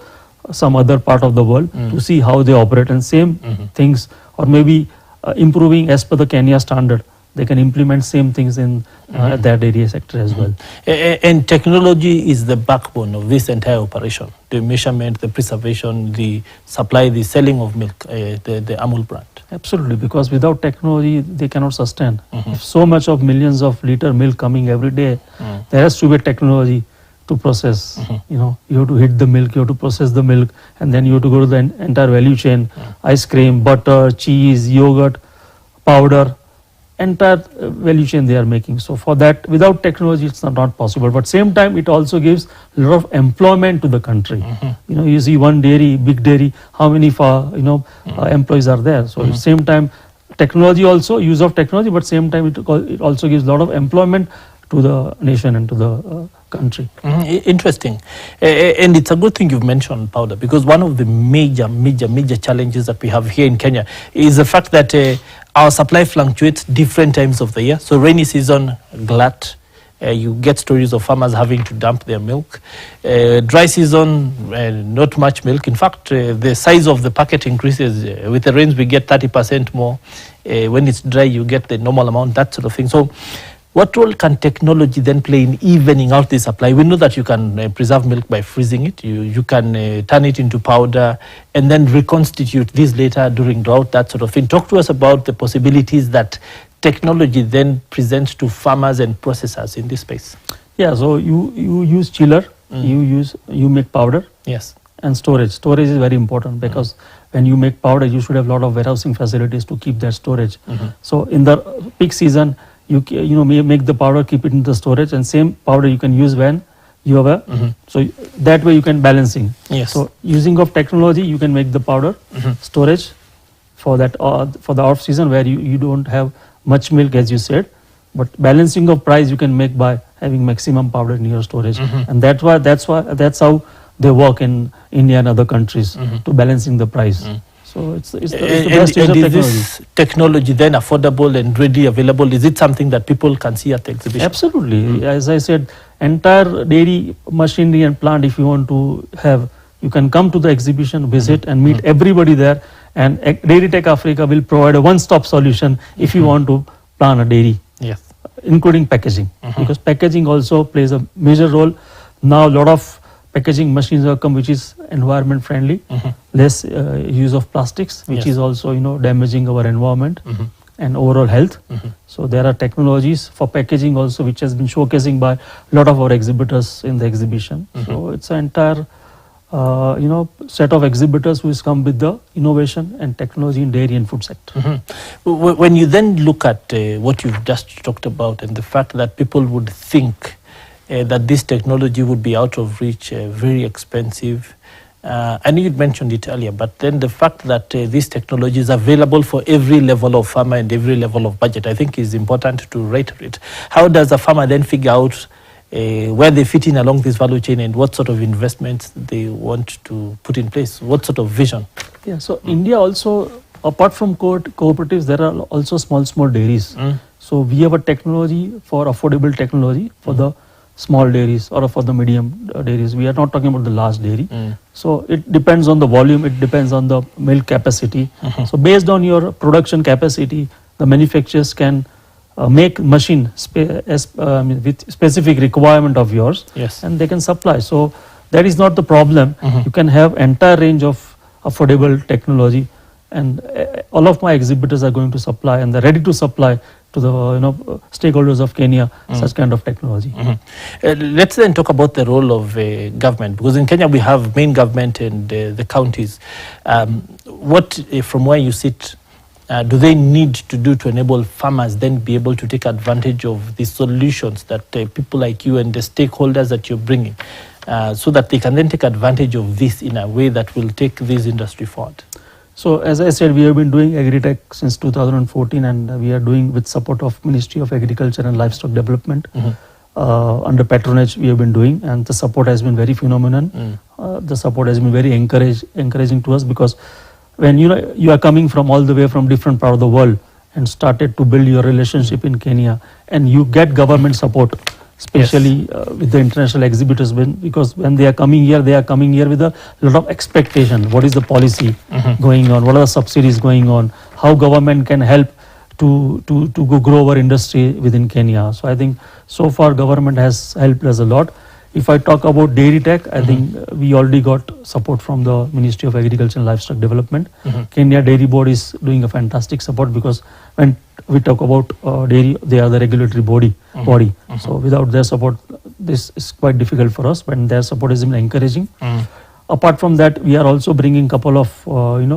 some other part of the world to see how they operate, and same things, or maybe improving as per the Kenya standard. They can implement same things in their dairy sector as well. And technology is the backbone of this entire operation. The measurement, the preservation, the supply, the selling of milk, the Amul brand. Absolutely, because without technology, they cannot sustain. If so much of millions of liter milk coming every day, there has to be technology to process. You know, you have to heat the milk, you have to process the milk, and then you have to go to the entire value chain: ice cream, butter, cheese, yogurt, powder, entire value chain they are making. So for that, without technology, it's not possible. But same time, it also gives a lot of employment to the country. You know, you see one dairy, big dairy, how many employees are there. So at the same time, technology also, use of technology, but same time it also gives a lot of employment to the nation and to the country. Interesting. And it's a good thing you've mentioned powder, because one of the major challenges that we have here in Kenya is the fact that our supply fluctuates different times of the year. So rainy season, glut, you get stories of farmers having to dump their milk. Dry season, not much milk. In fact, the size of the packet increases. With the rains, we get 30% more. When it's dry, you get the normal amount, that sort of thing. So what role can technology then play in evening out the supply? We know that you can preserve milk by freezing it. You can turn it into powder and then reconstitute this later during drought, that sort of thing. Talk to us about the possibilities that technology then presents to farmers and processors in this space. Yeah, so you use chiller, you make powder. Yes. And storage. Storage is very important, because when you make powder, you should have a lot of warehousing facilities to keep that storage. So in the peak season, you make the powder, keep it in the storage, and same powder you can use when you have a so that way you can balancing. Yes. So using of technology, you can make the powder storage for that for the off season where you don't have much milk, as you said, but balancing of price you can make by having maximum powder in your storage, and that's how they work in India and other countries to balancing the price. So it's the best use of technology. Is this technology then affordable and readily available? Is it something that people can see at the exhibition? Absolutely. As I said, entire dairy machinery and plant, if you want to have, you can come to the exhibition, visit and meet everybody there, and Dairy Tech Africa will provide a one-stop solution if you want to plant a dairy. Yes. Including packaging, because packaging also plays a major role. Now a lot of packaging machines have come which is environment friendly, less use of plastics, which is also damaging our environment and overall health. So there are technologies for packaging also which has been showcasing by a lot of our exhibitors in the exhibition. So it's an entire set of exhibitors who has come with the innovation and technology in dairy and food sector. When you then look at what you've just talked about and the fact that people would think that this technology would be out of reach, very expensive. I know you'd mentioned it earlier, but then the fact that this technology is available for every level of farmer and every level of budget, I think is important to reiterate. How does a farmer then figure out where they fit in along this value chain and what sort of investments they want to put in place? What sort of vision? Yeah, so India also, apart from cooperatives, there are also small dairies. So we have a technology for affordable technology for the small dairies or for the medium dairies. We are not talking about the large dairy. So it depends on the volume, it depends on the milk capacity. So based on your production capacity, the manufacturers can make machine with specific requirement of yours, and they can supply. So that is not the problem. You can have entire range of affordable technology, and all of my exhibitors are going to supply, and they're ready to supply to the stakeholders of Kenya such kind of technology. Let's then talk about the role of government, because in Kenya we have main government and the counties. What, from where you sit, do they need to do to enable farmers then be able to take advantage of the solutions that people like you and the stakeholders that you're bringing, so that they can then take advantage of this in a way that will take this industry forward? So as I said, we have been doing agri-tech since 2014, and we are doing with support of Ministry of Agriculture and Livestock Development. Under patronage we have been doing, and the support has been very phenomenal. The support has been very encouraging to us, because when you are coming from all the way from different part of the world and started to build your relationship in Kenya, and you get government support, especially with the international exhibitors, because when they are coming here with a lot of expectation. What is the policy going on? What are the subsidies going on? How government can help to grow our industry within Kenya? So I think so far government has helped us a lot. If I talk about dairy tech, I think we already got support from the Ministry of Agriculture and Livestock Development. Kenya Dairy Board is doing a fantastic support, because when we talk about dairy, they are the regulatory body. So without their support, this is quite difficult for us. When their support is encouraging. Apart from that, we are also bringing couple of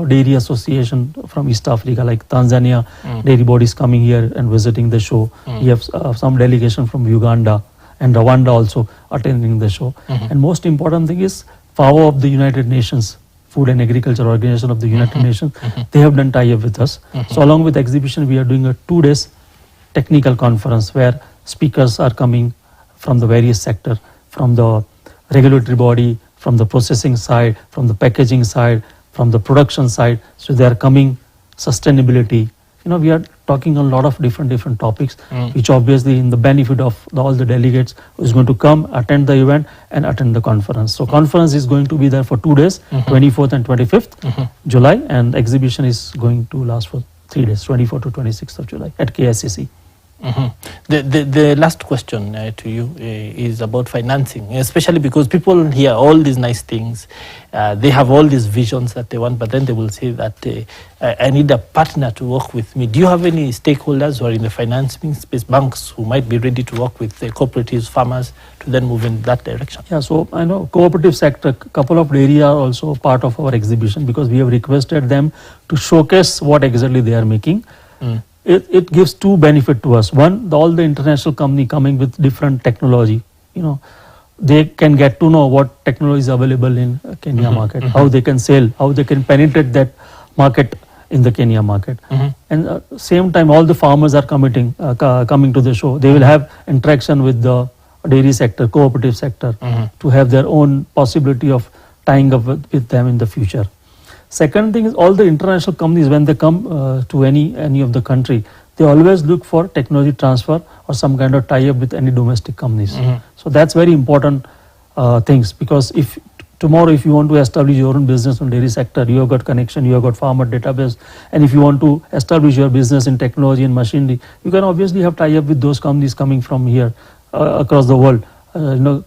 dairy association from East Africa, like Tanzania Dairy Board is coming here and visiting the show. We have some delegation from Uganda and Rwanda also attending the show. And most important thing is FAO of the United Nations, Food and Agriculture Organization of the United Nations. They have done tie-up with us. So along with exhibition, we are doing a 2 days technical conference where speakers are coming from the various sector, from the regulatory body, from the processing side, from the packaging side, from the production side. So they are coming sustainability. We are talking a lot of different topics, which obviously in the benefit of all the delegates who is going to come, attend the event and attend the conference. So conference is going to be there for 2 days, 24th and 25th July, and exhibition is going to last for 3 days, 24th to 26th of July at KSCC. The last question to you is about financing, especially because people hear all these nice things, they have all these visions that they want, but then they will say that I need a partner to work with me. Do you have any stakeholders who are in the financing space, banks who might be ready to work with the cooperatives, farmers, to then move in that direction? Yeah, so I know cooperative sector, couple of dairy are also part of our exhibition, because we have requested them to showcase what exactly they are making. It gives 2 benefits to us. One, all the international company coming with different technology, they can get to know what technology is available in Kenya market, how they can sell, how they can penetrate that market in the Kenya market. And same time, all the farmers are coming to the show. They will have interaction with the dairy sector, cooperative sector, to have their own possibility of tying up with them in the future. Second thing is, all the international companies, when they come to any of the country, they always look for technology transfer or some kind of tie-up with any domestic companies. So that's very important things, because if tomorrow if you want to establish your own business in dairy sector, you have got connection, you have got farmer database, and if you want to establish your business in technology and machinery, you can obviously have tie-up with those companies coming from here across the world,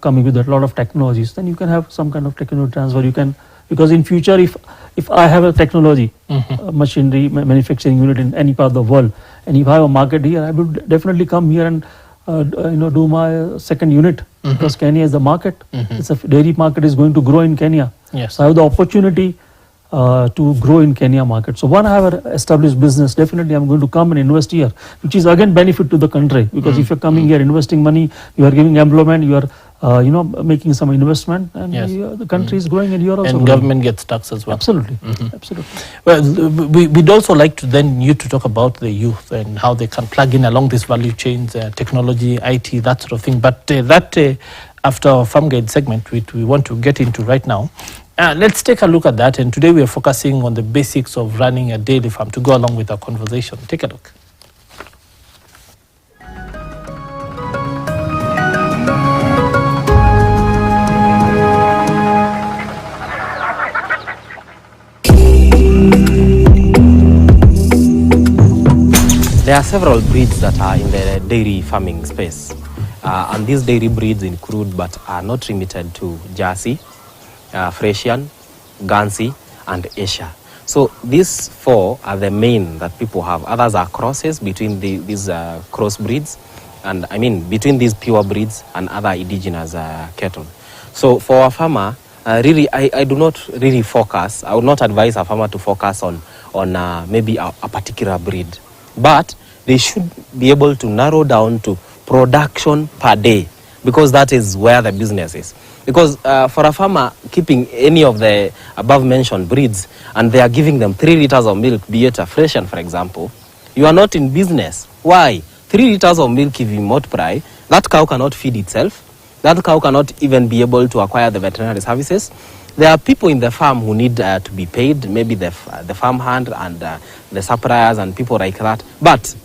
coming with a lot of technologies. Then you can have some kind of technology transfer. You can, because in future, if I have a technology, machinery, manufacturing unit in any part of the world, and if I have a market here, I will definitely come here and do my second unit, because Kenya is the market. It's a dairy market is going to grow in Kenya. Yes. So I have the opportunity to grow in Kenya market. So when I have an established business, definitely I'm going to come and invest here, which is again benefit to the country, because if you're coming here investing money, you are giving employment, you are making some investment, and the country is growing, and you are also growing. Government gets tax as well. Absolutely, absolutely. Well, we'd also like to then you to talk about the youth and how they can plug in along these value chains, technology, IT, that sort of thing. But after our Farm Guide segment, which we want to get into right now, let's take a look at that. And today we are focusing on the basics of running a dairy farm to go along with our conversation. Take a look. There are several breeds that are in the dairy farming space, and these dairy breeds include, but are not limited to, Jersey, Fresian, Guernsey, and Asia. So these 4 are the main that people have. Others are crosses between these cross breeds, and I mean between these pure breeds and other indigenous cattle. So for a farmer, really, I do not really focus. I would not advise a farmer to focus on maybe a particular breed. But they should be able to narrow down to production per day, because that is where the business is. Because for a farmer keeping any of the above mentioned breeds, and they are giving them 3 liters of milk, be it a Fresian, for example, you are not in business. Why? 3 liters of milk, if you multiply, that cow cannot feed itself. That cow cannot even be able to acquire the veterinary services. There are people in the farm who need to be paid, maybe the farm hand and the suppliers and people like that. But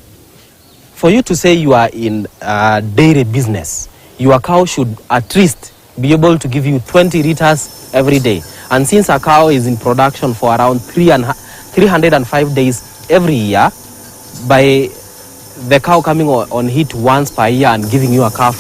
for you to say you are in dairy business, your cow should at least be able to give you 20 liters every day. And since a cow is in production for around 305 days every year, by the cow coming on heat once per year and giving you a calf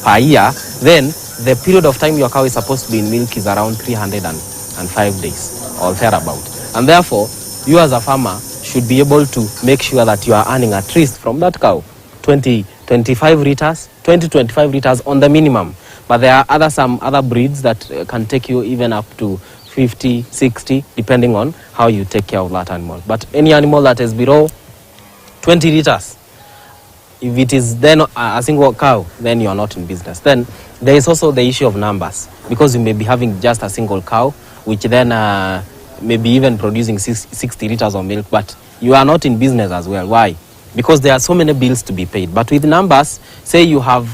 per year, then the period of time your cow is supposed to be in milk is around 305 days or thereabout. And therefore, you as a farmer should be able to make sure that you are earning at least from that cow 20-25 liters on the minimum. But there are some other breeds that can take you even up to 50, 60, depending on how you take care of that animal. But any animal that is below 20 liters, if it is then a single cow, then you are not in business. Then there is also the issue of numbers, because you may be having just a single cow, which then may be even producing 60 liters of milk, but you are not in business as well. Why? Because there are so many bills to be paid. But with numbers, say you have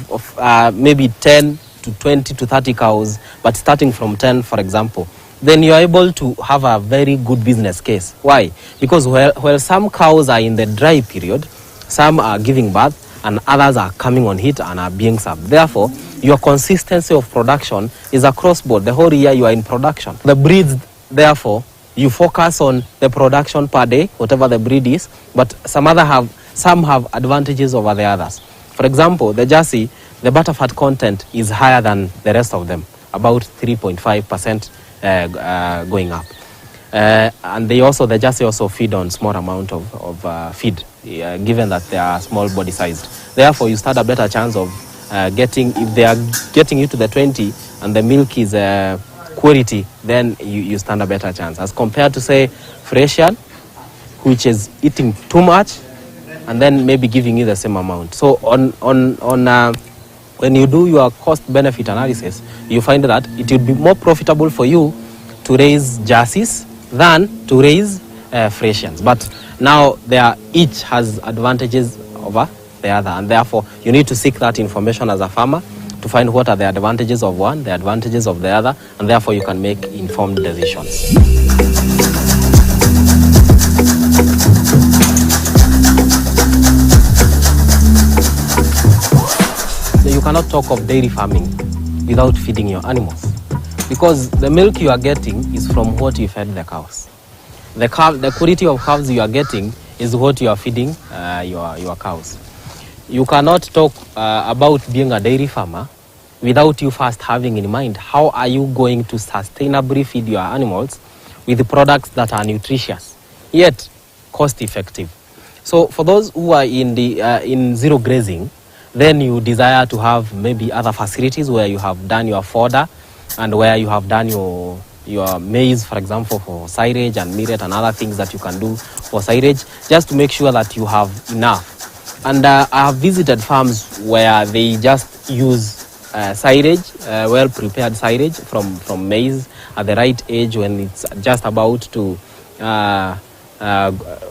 maybe 10 to 20 to 30 cows, but starting from 10, for example, then you are able to have a very good business case. Why? Because while some cows are in the dry period, some are giving birth, and others are coming on heat and are being served. Therefore, your consistency of production is across board. The whole year you are in production. The breeds, therefore, you focus on the production per day, whatever the breed is, but some have advantages over the others. For example, the Jersey, the butterfat content is higher than the rest of them, about 3.5% going up. And the Jersey also feed on small amount of feed, given that they are small body sized. Therefore, you stand a better chance of if they are getting you to the 20 and the milk is quality, then you stand a better chance as compared to, say, Fresian, which is eating too much and then maybe giving you the same amount. So when you do your cost-benefit analysis, you find that it will be more profitable for you to raise Jerseys than to raise Fresians. But now each has advantages over the other, and therefore you need to seek that information as a farmer to find what are the advantages of one, the advantages of the other, and therefore you can make informed decisions. You cannot talk of dairy farming without feeding your animals, because the milk you are getting is from what you fed the cows. The quality of calves you are getting is what you are feeding your cows. You cannot talk about being a dairy farmer without you first having in mind how are you going to sustainably feed your animals with products that are nutritious yet cost effective. So for those who are in zero grazing, then you desire to have maybe other facilities where you have done your fodder and where you have done your maize, for example, for silage and millet and other things that you can do for silage, just to make sure that you have enough. And I have visited farms where they just use silage, well-prepared silage from maize at the right age when it's just about to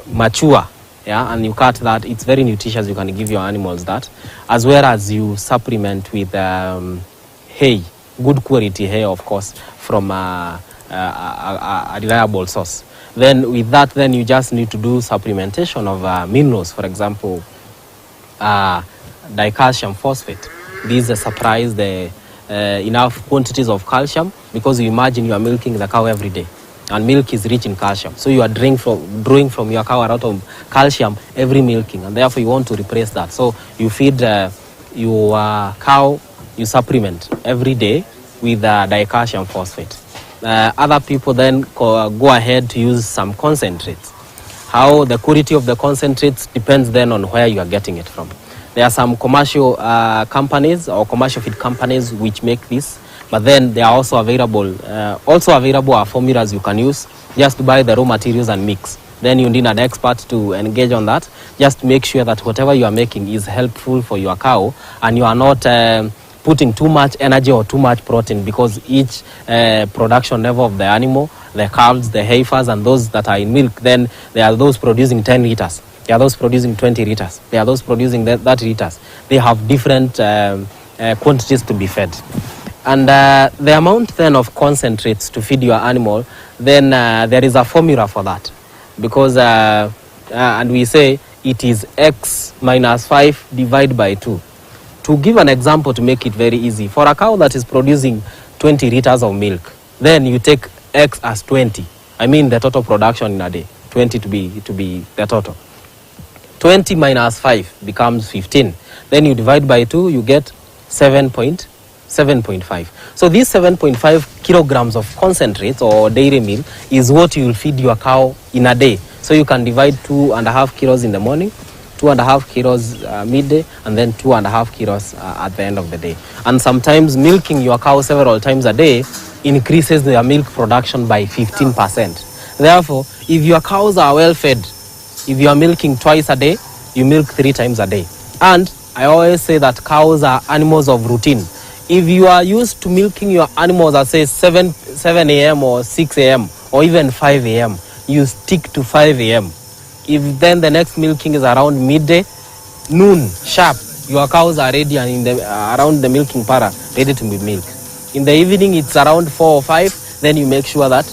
mature. Yeah, and you cut that. It's very nutritious. You can give your animals that, as well as you supplement with hay, good quality hay, of course, from a reliable source. Then with that, then you just need to do supplementation of minerals, for example, dicalcium phosphate. These supplies the enough quantities of calcium, because you imagine you are milking the cow every day, and milk is rich in calcium. So you are drawing from your cow a lot of calcium every milking, and therefore you want to replace that. So you feed your cow, you supplement every day with dicalcium phosphate. Other people then go ahead to use some concentrates. How the quality of the concentrates depends then on where you are getting it from. There are some commercial companies or commercial feed companies which make this, but then they are also available. Are formulas you can use just to buy the raw materials and mix. Then you need an expert to engage on that, just to make sure that whatever you are making is helpful for your cow, and you are not putting too much energy or too much protein, because each production level of the animal, the calves, the heifers, and those that are in milk, then there are those producing 10 liters. There are those producing 20 liters. There are those producing 30 liters. They have different quantities to be fed. And the amount then of concentrates to feed your animal, then there is a formula for that. Because, and we say it is x minus 5 divided by 2. To give an example to make it very easy, for a cow that is producing 20 liters of milk, then you take x as 20. I mean the total production in a day, 20 to be the total. 20 minus 5 becomes 15. Then you divide by 2, you get 7.6. 7.5. So these 7.5 kilograms of concentrate or dairy meal is what you will feed your cow in a day. So you can divide 2.5 kilos in the morning, 2.5 kilos midday, and then 2.5 kilos at the end of the day. And sometimes milking your cow several times a day increases their milk production by 15%. Therefore, if your cows are well fed, if you are milking twice a day, you milk 3 times a day. And I always say that cows are animals of routine. If you are used to milking your animals at say 7 a.m. or 6 a.m. or even 5 a.m., you stick to 5 a.m. If then the next milking is around midday, noon, sharp, your cows are ready and in the, around the milking para, ready to be milked. In the evening, it's around 4 or 5, then you make sure that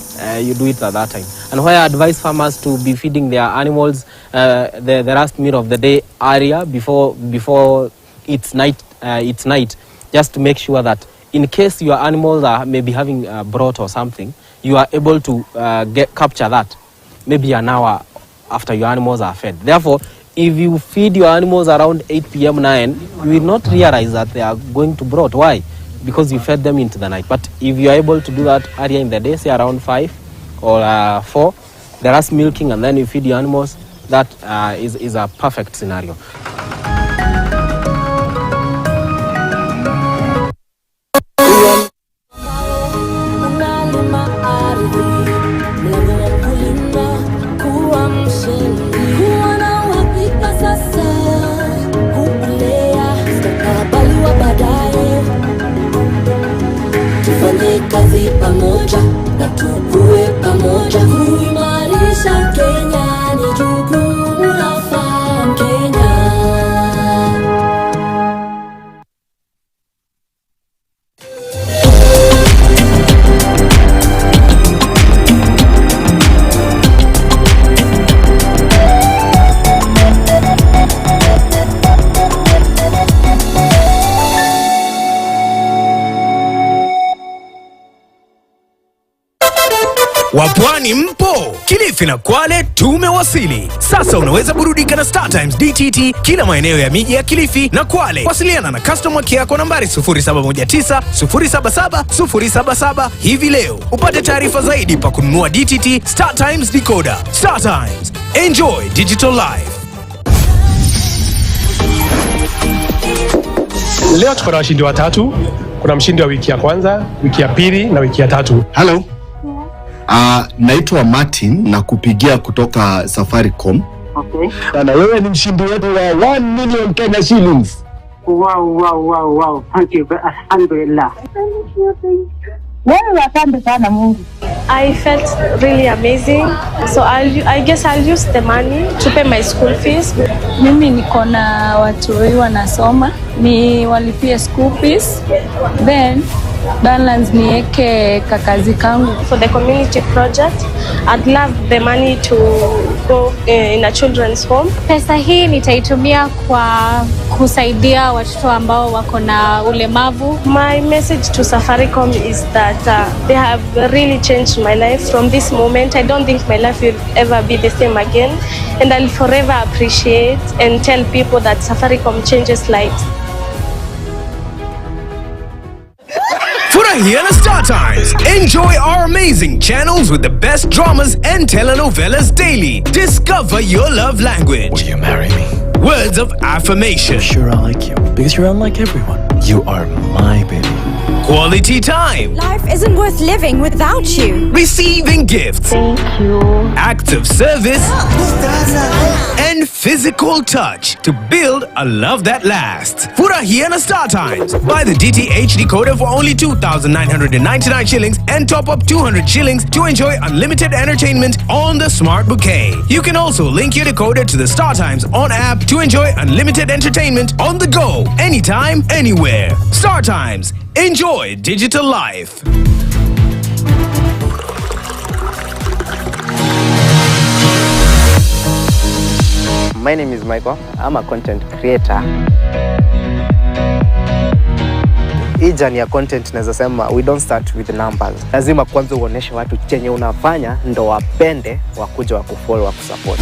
you do it at that time. And where I advise farmers to be feeding their animals the last meal of the day area before it's night, just to make sure that in case your animals are maybe having brought or something, you are able to capture that maybe an hour after your animals are fed. Therefore, if you feed your animals around 8 p.m. 9, you will not realize that they are going to brought. Why? Because you fed them into the night. But if you are able to do that earlier in the day, say around 5 or 4, the last milking, and then you feed your animals, that is a perfect scenario. Kazi pamoja na tukue pamoja, kuimarisha Kenya ni jukumu la FarmKenya. Wapwani mpo? Kilifi na Kwale tumewasili. Sasa unaweza burudika na StarTimes DTT kila maeneo ya miji ya Kilifi na Kwale. Wasiliana na customer care kwa nambari 0719 077 077 hivi leo. Upate taarifa zaidi pa kununua DTT StarTimes decoder. StarTimes, enjoy digital life. Leo tuko na washindi watatu. Kuna mshindi wa wiki ya kwanza, wiki ya pili na wiki ya tatu. Hello. Naitwa Martin na kupigia kutoka Safaricom. Okay. Na wewe ni mshindi wetu wa 1 million Kenya shillings. Wow. Thank you. Alhamdulillah. Wewe asante sana Mungu. I felt really amazing. So I guess I'll use the money to pay my school fees. Mimi niko na watu wengi wanasoma, ni walipie school fees. Then balance niweke kakazi kangu for the community project. I'd love the money to go in a children's home. Pesa hii nitaitumia kwa kusaidia watoto ambao wako na ulemavu. My message to Safaricom is that they have really changed my life. From this moment, I don't think my life will ever be the same again. And I'll forever appreciate and tell people that Safaricom changes lives. Furahia na StarTimes. Enjoy our amazing channels with the best dramas and telenovelas daily. Discover your love language. Will you marry me? Words of affirmation. Sure, I like you. Because you're unlike everyone. You are my baby. Quality time. Life isn't worth living without you. Receiving gifts. Thank you. Acts of service. And physical touch to build a love that lasts. Furahia na StarTimes. Buy the DTH decoder for only 2,999 shillings and top up 200 shillings to enjoy unlimited entertainment on the Smart Bouquet. You can also link your decoder to the StarTimes on app to enjoy unlimited entertainment on the go, anytime, anywhere. StarTimes. Enjoy digital life. My name is Michael. I'm a content creator. Hii journey ya content naweza sema we don't start with numbers. Lazima kwanza uoneshe watu chenye unafanya ndo wapende, wakuja wakufollow, wakusupport.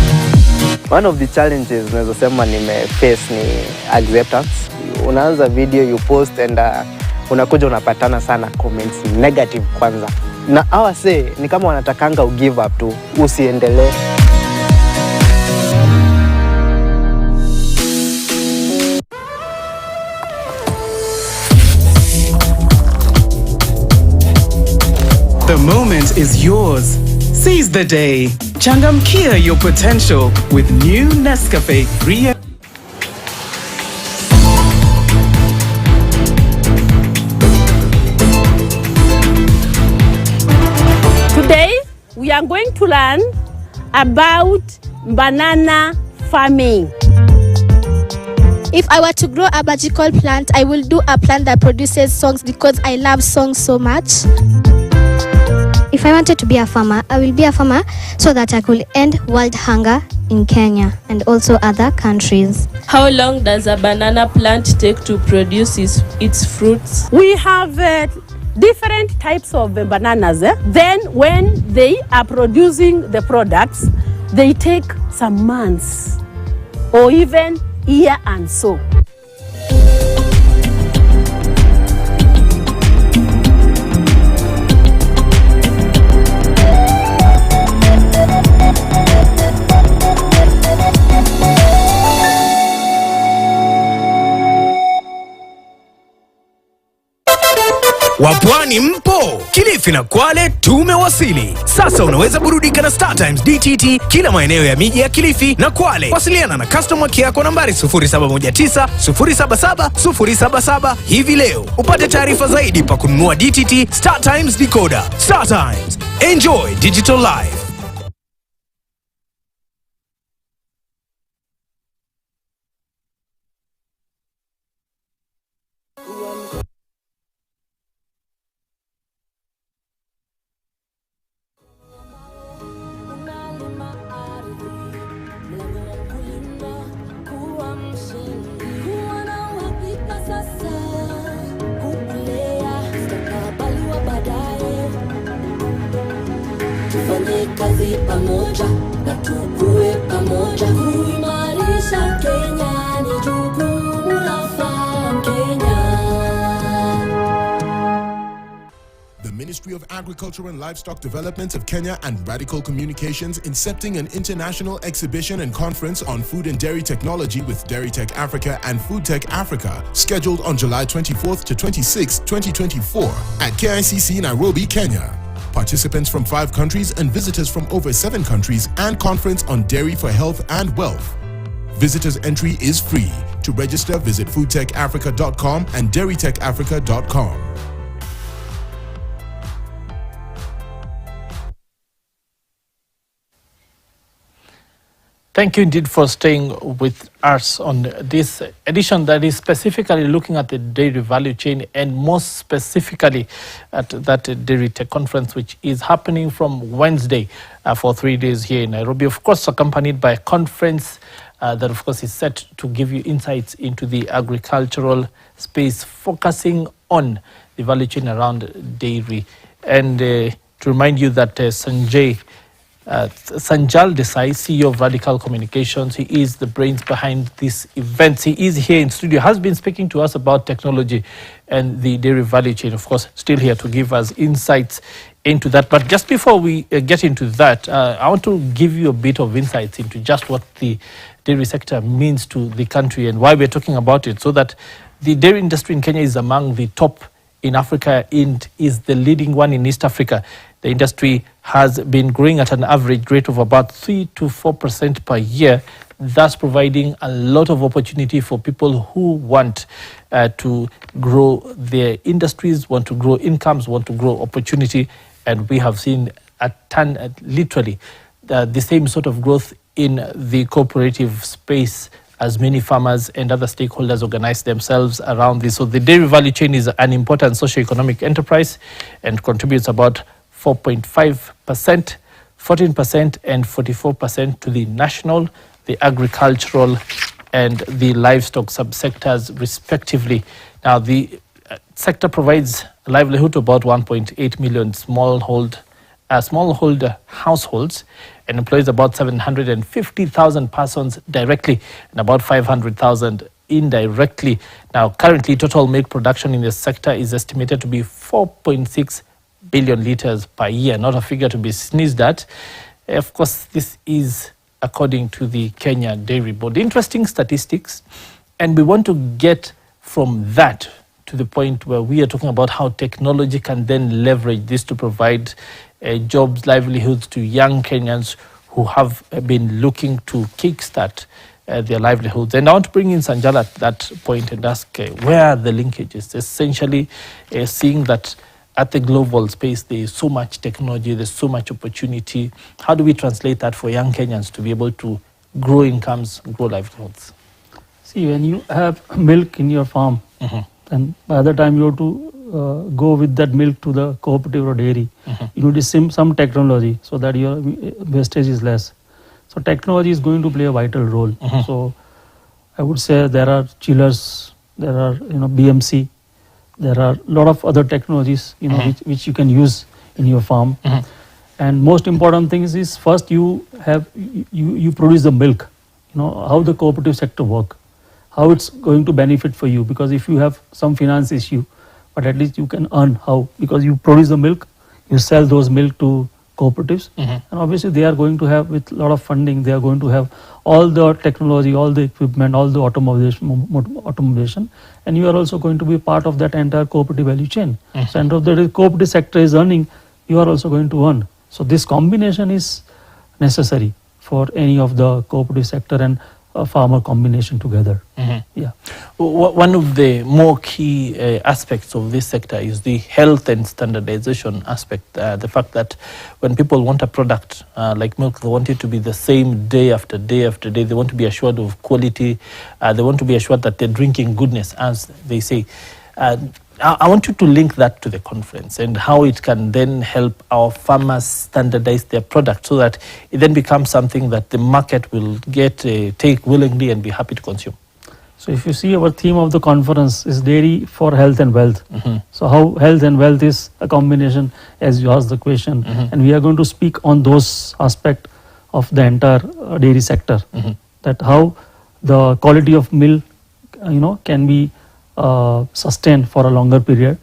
One of the challenges naweza sema nimeface ni acceptance. Unaanza video, you post and unakuja unapatana sana comments negative kwanza, na hawa ni kama wanatakanga give up tu, usiendelee. The moment is yours. Seize the day. Changamkia your potential with new Nescafe Ria. Today, we are going to learn about banana farming. If I were to grow a magical plant, I will do a plant that produces songs because I love songs so much. If I wanted to be a farmer, I will be a farmer so that I could end world hunger in Kenya and also other countries. How long does a banana plant take to produce its fruits? We have different types of bananas. Then when they are producing the products, they take some months or even year and so. Wapwani mpo, Kilifi na Kwale tumewasili. Sasa unaweza burudika na StarTimes DTT kila maeneo ya miji ya Kilifi na Kwale. Wasiliana na customer care kwa nambari 0719 077 077 hivi leo. Upate taarifa zaidi pa kununua DTT StarTimes decoder. StarTimes, enjoy digital life. Tufanye kazi pamoja na tukue pamoja, kuimarisha Kenya ni jukumu la FarmKenya. The Ministry of Agriculture and Livestock Development of Kenya and Radical Communications incepting an international exhibition and conference on food and dairy technology with Dairy Tech Africa and Food Tech Africa, scheduled on July 24th to 26th, 2024 at KICC, Nairobi, Kenya. Participants from 5 countries and visitors from over 7 countries, and conference on dairy for health and wealth. Visitors entry is free. To register, visit foodtechafrica.com and dairytechafrica.com. Thank you indeed for staying with us on this edition that is specifically looking at the dairy value chain, and most specifically at that Dairy Tech Conference, which is happening from Wednesday for 3 days here in Nairobi. Of course, accompanied by a conference that, of course, is set to give you insights into the agricultural space, focusing on the value chain around dairy. And to remind you that Sanjal Desai, CEO of Radical Communications, he is the brains behind this event. He is here in studio, has been speaking to us about technology and the dairy value chain. Of course, still here to give us insights into that. But just before we get into that, I want to give you a bit of insights into just what the dairy sector means to the country and why we're talking about it, so that the dairy industry in Kenya is among the top in Africa and is the leading one in East Africa. The industry has been growing at an average rate of about 3 to 4% per year, thus providing a lot of opportunity for people who want to grow their industries, want to grow incomes, want to grow opportunity. And we have seen literally the same sort of growth in the cooperative space as many farmers and other stakeholders organize themselves around this. So the dairy value chain is an important socio-economic enterprise and contributes about 4.5%, 14% and 44% to the national, the agricultural and the livestock subsectors respectively. Now the sector provides livelihood to about 1.8 million smallholder households and employs about 750,000 persons directly and about 500,000 indirectly. Now, currently, total milk production in the sector is estimated to be 4.6 billion liters per year, not a figure to be sneezed at. Of course, this is according to the Kenya Dairy Board. Interesting statistics, and we want to get from that to the point where we are talking about how technology can then leverage this to provide jobs, livelihoods to young Kenyans who have been looking to kickstart their livelihoods. And I want to bring in Sanjala at that point and ask where are the linkages? Essentially, seeing that at the global space, there is so much technology, there's so much opportunity. How do we translate that for young Kenyans to be able to grow incomes, grow livelihoods? See, when you have milk in your farm, and by the time you have to go with that milk to the cooperative or dairy, you need some technology so that your wastage is less. So technology is going to play a vital role. So I would say there are chillers, there are BMC, there are a lot of other technologies which you can use in your farm. And most important thing is first you produce the milk. How the cooperative sector work, how it's going to benefit for you, because if you have some finance issue, but at least you can earn how, because you produce the milk, you sell those milk to cooperatives, and obviously they are going to have, with a lot of funding, they are going to have all the technology, all the equipment, all the automation, and you are also going to be part of that entire cooperative value chain. So end of the day, cooperative sector is earning, you are also going to earn. So this combination is necessary for any of the cooperative sector and farmer combination together. Yeah. One of the more key aspects of this sector is the health and standardization aspect. The fact that when people want a product like milk, they want it to be the same day after day after day. They want to be assured of quality. They want to be assured that they're drinking goodness, as they say. I want you to link that to the conference and how it can then help our farmers standardize their product so that it then becomes something that the market will take willingly and be happy to consume. So if you see, our theme of the conference is dairy for health and wealth. So how health and wealth is a combination, as you asked the question, and we are going to speak on those aspects of the entire dairy sector, that how the quality of milk can be sustained for a longer period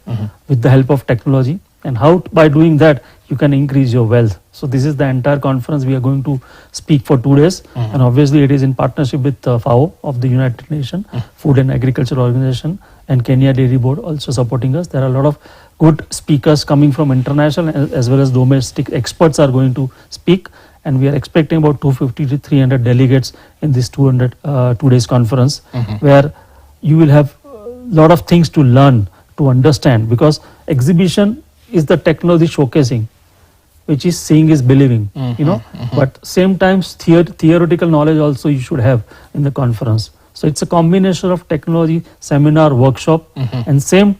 with the help of technology, and how by doing that you can increase your wealth. So this is the entire conference we are going to speak for 2 days, and obviously it is in partnership with FAO of the United Nations Food and Agriculture Organization, and Kenya Dairy Board also supporting us. There are a lot of good speakers coming from international as well as domestic experts are going to speak, and we are expecting about 250 to 300 delegates in this 2 days conference, where you will have lot of things to learn, to understand, because exhibition is the technology showcasing, which is seeing is believing, but same times theoretical knowledge also you should have in the conference. So it's a combination of technology, seminar, workshop, and same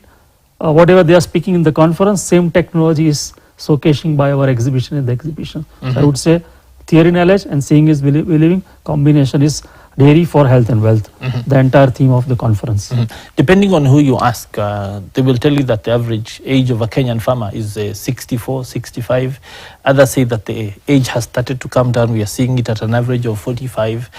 whatever they are speaking in the conference, same technology is showcasing by our exhibition in the exhibition. So I would say theory knowledge and seeing is believing combination is dairy for health and wealth, the entire theme of the conference. Depending on who you ask, they will tell you that the average age of a Kenyan farmer is 64, 65. Others say that the age has started to come down. We are seeing it at an average of 45.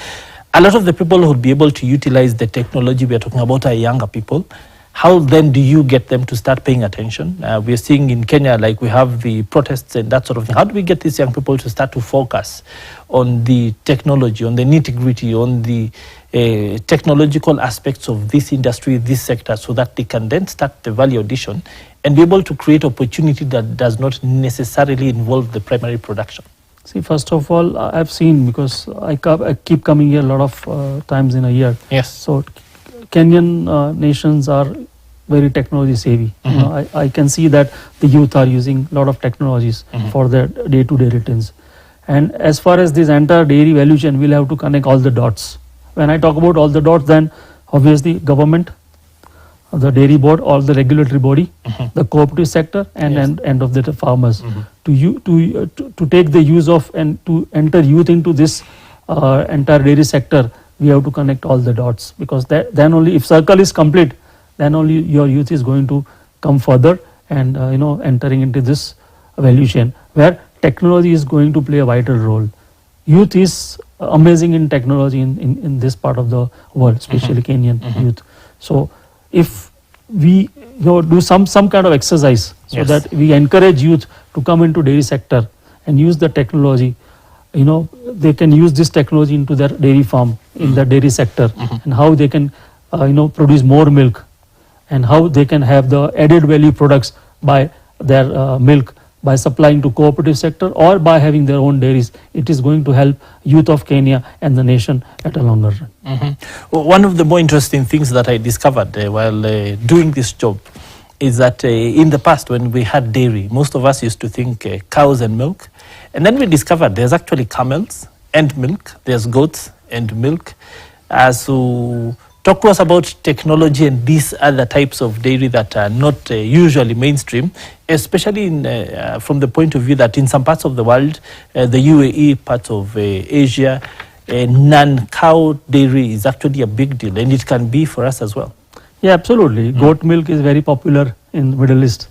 A lot of the people who will be able to utilize the technology we are talking about are younger people. How then do you get them to start paying attention? We are seeing in Kenya, like we have the protests and that sort of thing. How do we get these young people to start to focus on the technology, on the nitty-gritty, on the technological aspects of this industry, this sector, so that they can then start the value addition and be able to create opportunity that does not necessarily involve the primary production? See, first of all, I've seen, because I keep coming here a lot of times in a year. Yes. So Kenyan nations are very technology savvy. I can see that the youth are using a lot of technologies for their day-to-day routines. And as far as this entire dairy value chain, we'll have to connect all the dots. When I talk about all the dots, then obviously government, the dairy board, all the regulatory body, the cooperative sector, and end of the farmers. To take the use of and to enter youth into this entire dairy sector, we have to connect all the dots, because then only, if circle is complete, then only your youth is going to come further and entering into this value chain, where technology is going to play a vital role. youth is amazing in technology in this part of the world, especially Kenyan youth. So if we do some kind of exercise so that we encourage youth to come into dairy sector and use the technology, they can use this technology into their dairy farm, in the dairy sector, and how they can produce more milk, and how they can have the added value products by their milk, by supplying to cooperative sector or by having their own dairies. It is going to help youth of Kenya and the nation at a longer run. Well, one of the more interesting things that I discovered while doing this job is that in the past, when we had dairy, most of us used to think cows and milk. And then we discovered there's actually camels and milk, there's goats and milk. So talk to us about technology and these other types of dairy that are not usually mainstream, especially from the point of view that in some parts of the world, the UAE, parts of Asia, non-cow dairy is actually a big deal, and it can be for us as well. Yeah, absolutely. Goat milk is very popular in the Middle East.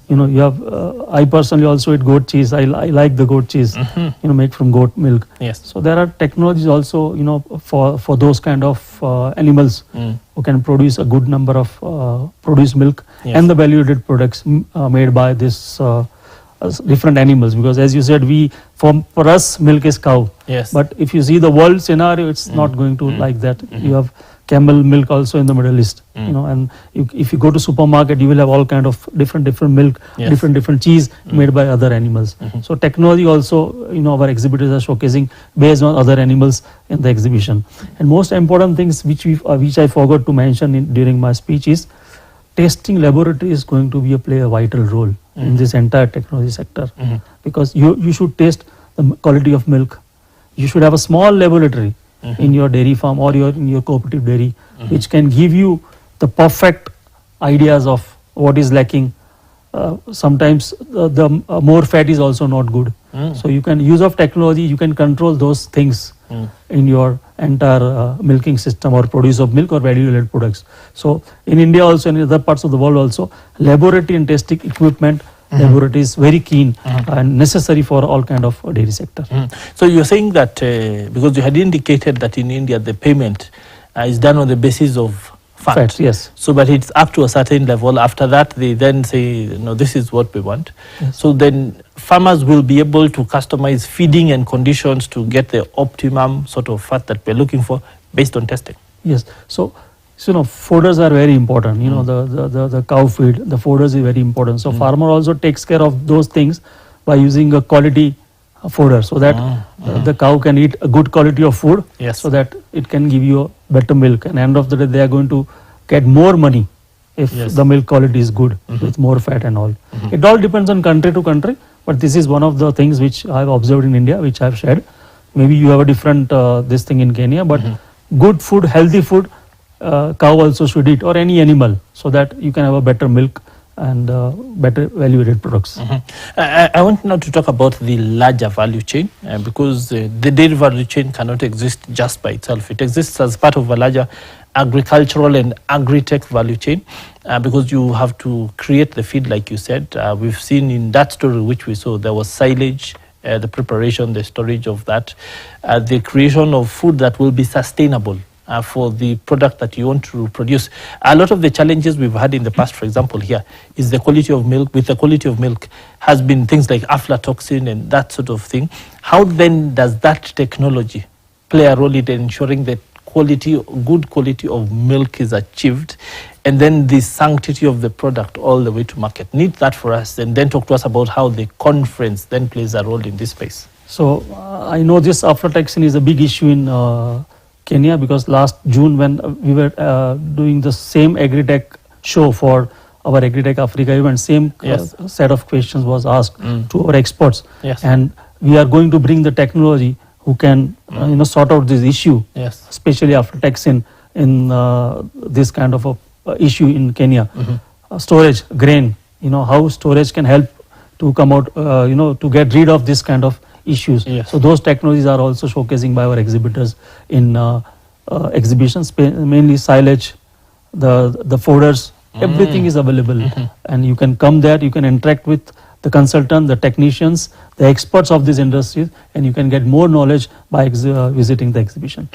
You have. I personally also eat goat cheese. I like the goat cheese. Made from goat milk. Yes. So there are technologies also. For those kind of animals who can produce a good number of produce milk and the value-added products made by this different animals. Because as you said, for us milk is cow. Yes. But if you see the world scenario, it's not going to like that. You have camel milk also in the Middle East, and if you go to supermarket, you will have all kind of different milk, different cheese made by other animals. So technology also, our exhibitors are showcasing based on other animals in the exhibition. And most important things which I forgot to mention during my speech is testing laboratory is going to play a vital role in this entire technology sector, because you should test the quality of milk. You should have a small laboratory in your dairy farm or in your cooperative dairy, which can give you the perfect ideas of what is lacking. Sometimes the more fat is also not good. So you can use of technology, you can control those things in your entire milking system or produce of milk or value-added products. So in India also and in other parts of the world also, laboratory and testing equipment laboratory is very keen and necessary for all kind of dairy sector. So you're saying that because you had indicated that in India the payment is done on the basis of fat. Yes. So but it's up to a certain level. After that they then say, no, this is what we want. Yes. So then farmers will be able to customize feeding and conditions to get the optimum sort of fat that we're looking for based on testing. Yes. So fodders are very important. The cow feed, the fodders is very important. So farmer also takes care of those things by using a quality fodder, so that the cow can eat a good quality of food, so that it can give you a better milk. And end of the day, they are going to get more money if the milk quality is good with more fat and all. It all depends on country to country, but this is one of the things which I have observed in India, which I have shared. Maybe you have a different this thing in Kenya, but good food, healthy food, cow also should eat, or any animal, so that you can have a better milk and better value-added products. I want now to talk about the larger value chain, because the dairy value chain cannot exist just by itself. It exists as part of a larger agricultural and agri-tech value chain, because you have to create the feed, like you said. We've seen in that story which we saw, there was silage, the preparation, the storage of that, the creation of food that will be sustainable for the product that you want to produce. A lot of the challenges we've had in the past, for example, here, is the quality of milk. With the quality of milk has been things like aflatoxin and that sort of thing. How then does that technology play a role in ensuring that good quality of milk is achieved, and then the sanctity of the product all the way to market? Need that for us, and then talk to us about how the conference then plays a role in this space. So I know this aflatoxin is a big issue in Kenya, because last June when we were doing the same agri-tech show for our agri-tech Africa event, same set of questions was asked to our experts, and we are going to bring the technology who can sort out this issue, especially aflatoxin in this kind of a issue in Kenya. Storage, grain, how storage can help to come out, to get rid of this kind of issues. So those technologies are also showcasing by our exhibitors in exhibitions, mainly silage, the fodders, everything is available, and you can come there, you can interact with the consultant, the technicians, the experts of these industries, and you can get more knowledge by visiting the exhibition.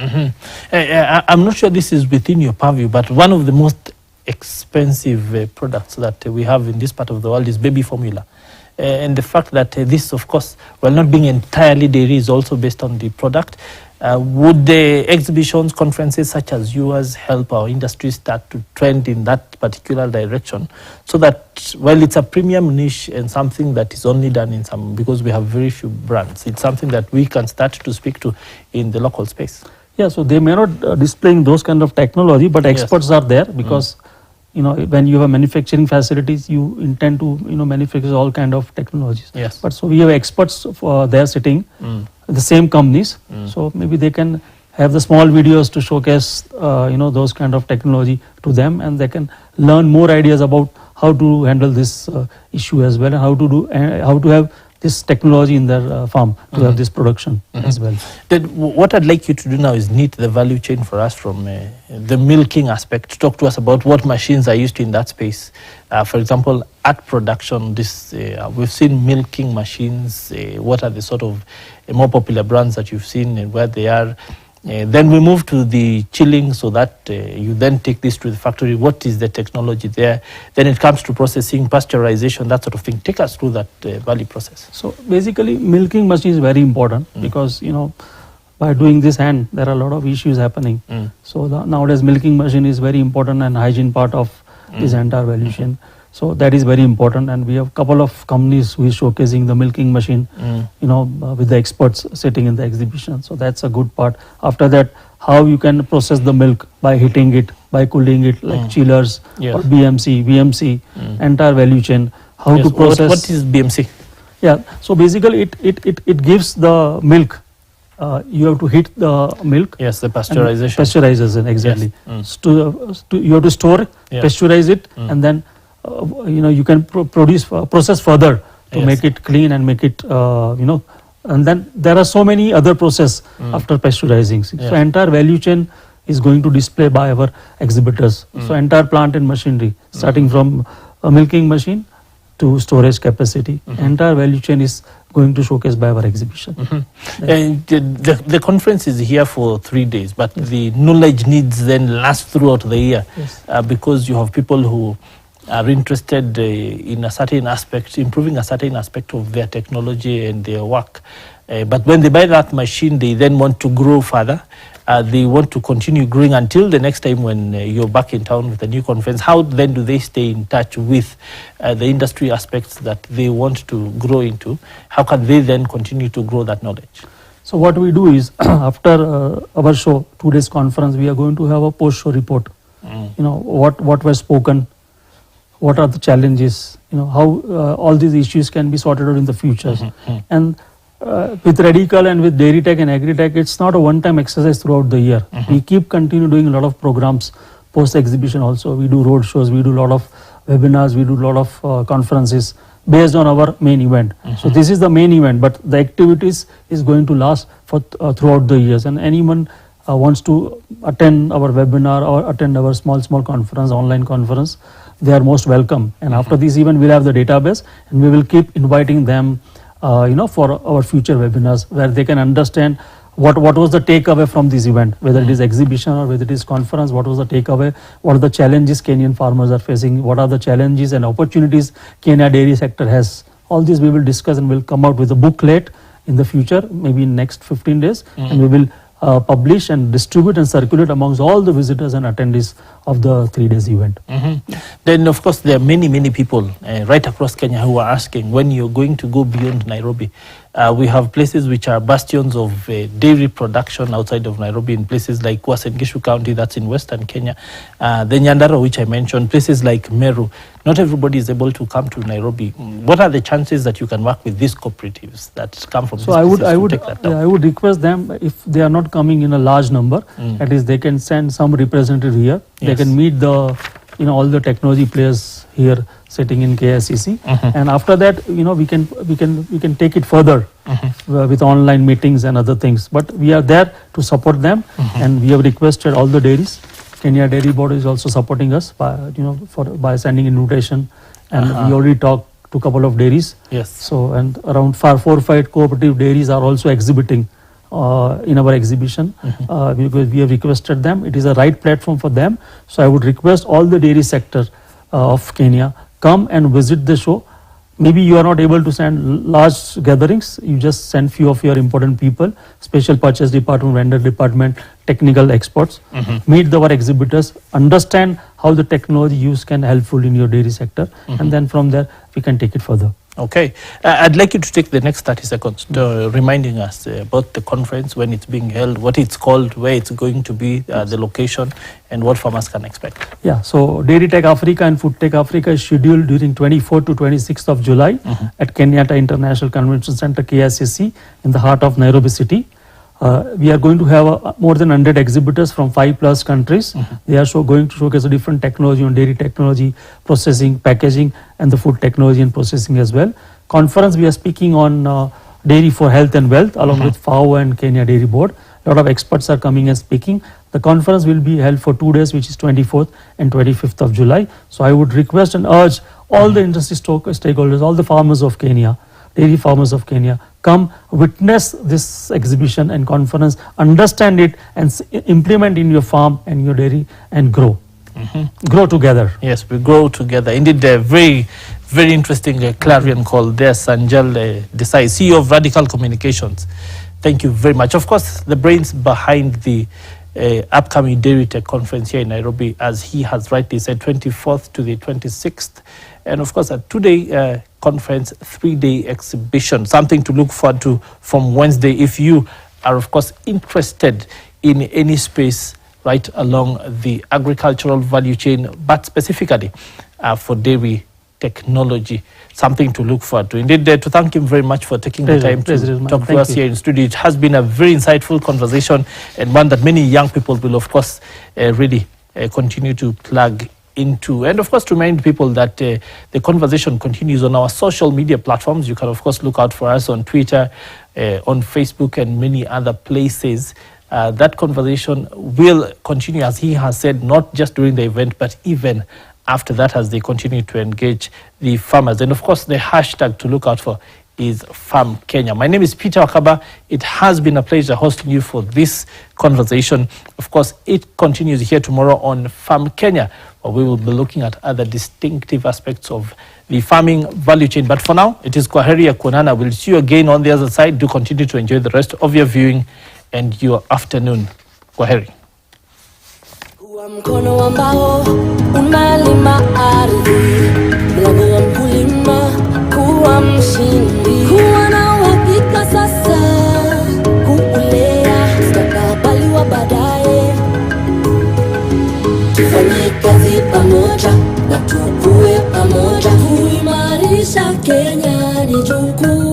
I'm not sure this is within your purview, but one of the most expensive products that we have in this part of the world is baby formula. And the fact that this, of course, while not being entirely dairy, is also based on the product. Would the exhibitions, conferences such as yours help our industry start to trend in that particular direction, so that while it's a premium niche and something that is only done in some, because we have very few brands, it's something that we can start to speak to in the local space? Yeah, so they may not displaying those kind of technology, but experts are there, because you know, when you have manufacturing facilities, you intend to manufacture all kind of technologies. Yes. But so we have experts there sitting, the same companies. So maybe they can have the small videos to showcase those kind of technology to them, and they can learn more ideas about how to handle this issue as well, and how to have this technology in their farm to have this production as well. Then what I'd like you to do now is knit the value chain for us from the milking aspect. Talk to us about what machines are used in that space. For example, at production, we've seen milking machines. What are the sort of more popular brands that you've seen and where they are? Then we move to the chilling, so that you then take this to the factory. What is the technology there? Then it comes to processing, pasteurization, that sort of thing. Take us through that value process. So basically, milking machine is very important, because by doing this hand, there are a lot of issues happening. So nowadays, milking machine is very important and hygiene part of this entire value chain. So that is very important, and we have a couple of companies who is showcasing the milking machine, with the experts sitting in the exhibition. So that's a good part. After that, how you can process the milk by heating it, by cooling it, like chillers or BMC, VMC, entire value chain. How to process. What is BMC? Yeah, so basically it gives the milk. You have to heat the milk. Yes, the pasteurization. Pasteurization, exactly. Yes. You have to store it, pasteurize it, and then you can process further to make it clean and make it and then there are so many other process after pasteurizing. So entire value chain is going to display by our exhibitors. So entire plant and machinery, starting from a milking machine to storage capacity, entire value chain is going to showcase by our exhibition. And the conference is here for 3 days, but the knowledge needs then last throughout the year, because you have people who are interested in a certain aspect, improving a certain aspect of their technology and their work. But when they buy that machine, they then want to grow further. They want to continue growing until the next time when you're back in town with a new conference. How then do they stay in touch with the industry aspects that they want to grow into? How can they then continue to grow that knowledge? So what we do is, after our show, 2 days conference, we are going to have a post-show report. What was spoken, what are the challenges, how all these issues can be sorted out in the future. And with Radical and with Dairy Tech and Agri Tech, it's not a one-time exercise throughout the year. We keep continue doing a lot of programs post-exhibition also. We do road shows, we do a lot of webinars, we do a lot of conferences based on our main event. So this is the main event, but the activities is going to last for throughout the years. And anyone wants to attend our webinar or attend our small conference, online conference, they are most welcome. And after this event, we'll have the database, and we will keep inviting them for our future webinars, where they can understand what was the takeaway from this event, whether it is exhibition or whether it is conference. What was the takeaway? What are the challenges Kenyan farmers are facing? What are the challenges and opportunities Kenya dairy sector has? All these we will discuss, and we'll come out with a booklet in the future, maybe in next 15 days, and we will publish and distribute and circulate amongst all the visitors and attendees of the 3 days event. Then of course there are many people right across Kenya who are asking, when you're going to go beyond Nairobi. We have places which are bastions of dairy production outside of Nairobi, in places like Uasin Gishu County, that's in western Kenya. The Nyandarua, which I mentioned, places like Meru. Not everybody is able to come to Nairobi. What are the chances that you can work with these cooperatives that come from So I would request them, if they are not coming in a large number, at least they can send some representative here. They can meet the all the technology players here sitting in KICC, and after that we can take it further with online meetings and other things. But we are there to support them, and we have requested all the dairies. Kenya Dairy Board is also supporting us by by sending invitation, and we already talked to a couple of dairies. Yes. So, and around 4 or 5 cooperative dairies are also exhibiting in our exhibition because we have requested them. It is a right platform for them. So I would request all the dairy sector of Kenya, come and visit the show. Maybe you are not able to send large gatherings. You just send few of your important people, special purchase department, vendor department, technical experts, meet our exhibitors, understand how the technology use can helpful in your dairy sector, and then from there we can take it further. Okay. I'd like you to take the next 30 seconds to reminding us about the conference, when it's being held, what it's called, where it's going to be, the location, and what farmers can expect. Yeah, so Dairy Tech Africa and Food Tech Africa is scheduled during 24th to 26th of July at Kenyatta International Convention Center, KICC, in the heart of Nairobi city. We are going to have more than 100 exhibitors from 5+ countries. They are going to showcase a different technology on dairy technology, processing, packaging, and the food technology and processing as well. Conference, we are speaking on dairy for health and wealth along with FAO and Kenya Dairy Board. A lot of experts are coming and speaking. The conference will be held for 2 days, which is 24th and 25th of July. So I would request and urge all the industry stakeholders, all the farmers of Kenya, dairy farmers of Kenya, come witness this exhibition and conference, understand it and implement in your farm and your dairy and grow. Grow together. Yes, we grow together. Indeed, a very, very interesting clarion call there, Sanjal Desai, CEO of Radical Communications. Thank you very much. Of course, the brains behind the upcoming Dairy Tech Conference here in Nairobi, as he has rightly said, 24th to the 26th. And of course, a 2-day conference, 3-day exhibition, something to look forward to from Wednesday if you are, of course, interested in any space right along the agricultural value chain, but specifically for dairy technology, something to look forward to. Indeed, to thank him very much for taking the time to talk to us here in studio. It has been a very insightful conversation and one that many young people will, of course, really continue to plug into. And of course, to remind people that the conversation continues on our social media platforms. You can, of course, look out for us on Twitter, on Facebook, and many other places. That conversation will continue, as he has said, not just during the event, but even after that, as they continue to engage the farmers. And of course, the hashtag to look out for is FarmKenya. My name is Peter Wakaba. It has been a pleasure hosting you for this conversation. Of course, it continues here tomorrow on FarmKenya, where we will be looking at other distinctive aspects of the farming value chain. But for now, it is Kwaheria Kunana. We'll see you again on the other side. Do continue to enjoy the rest of your viewing and your afternoon. Kwaheri. Mkono ambao unalima ardhi, mlango wa mkulima kuwa mshindi, kuwa na uhakika sasa, kuulea mustakabali wa baadaye. Tufanye kazi pamoja na tukue pamoja, kuimarisha Kenya ni jukumu.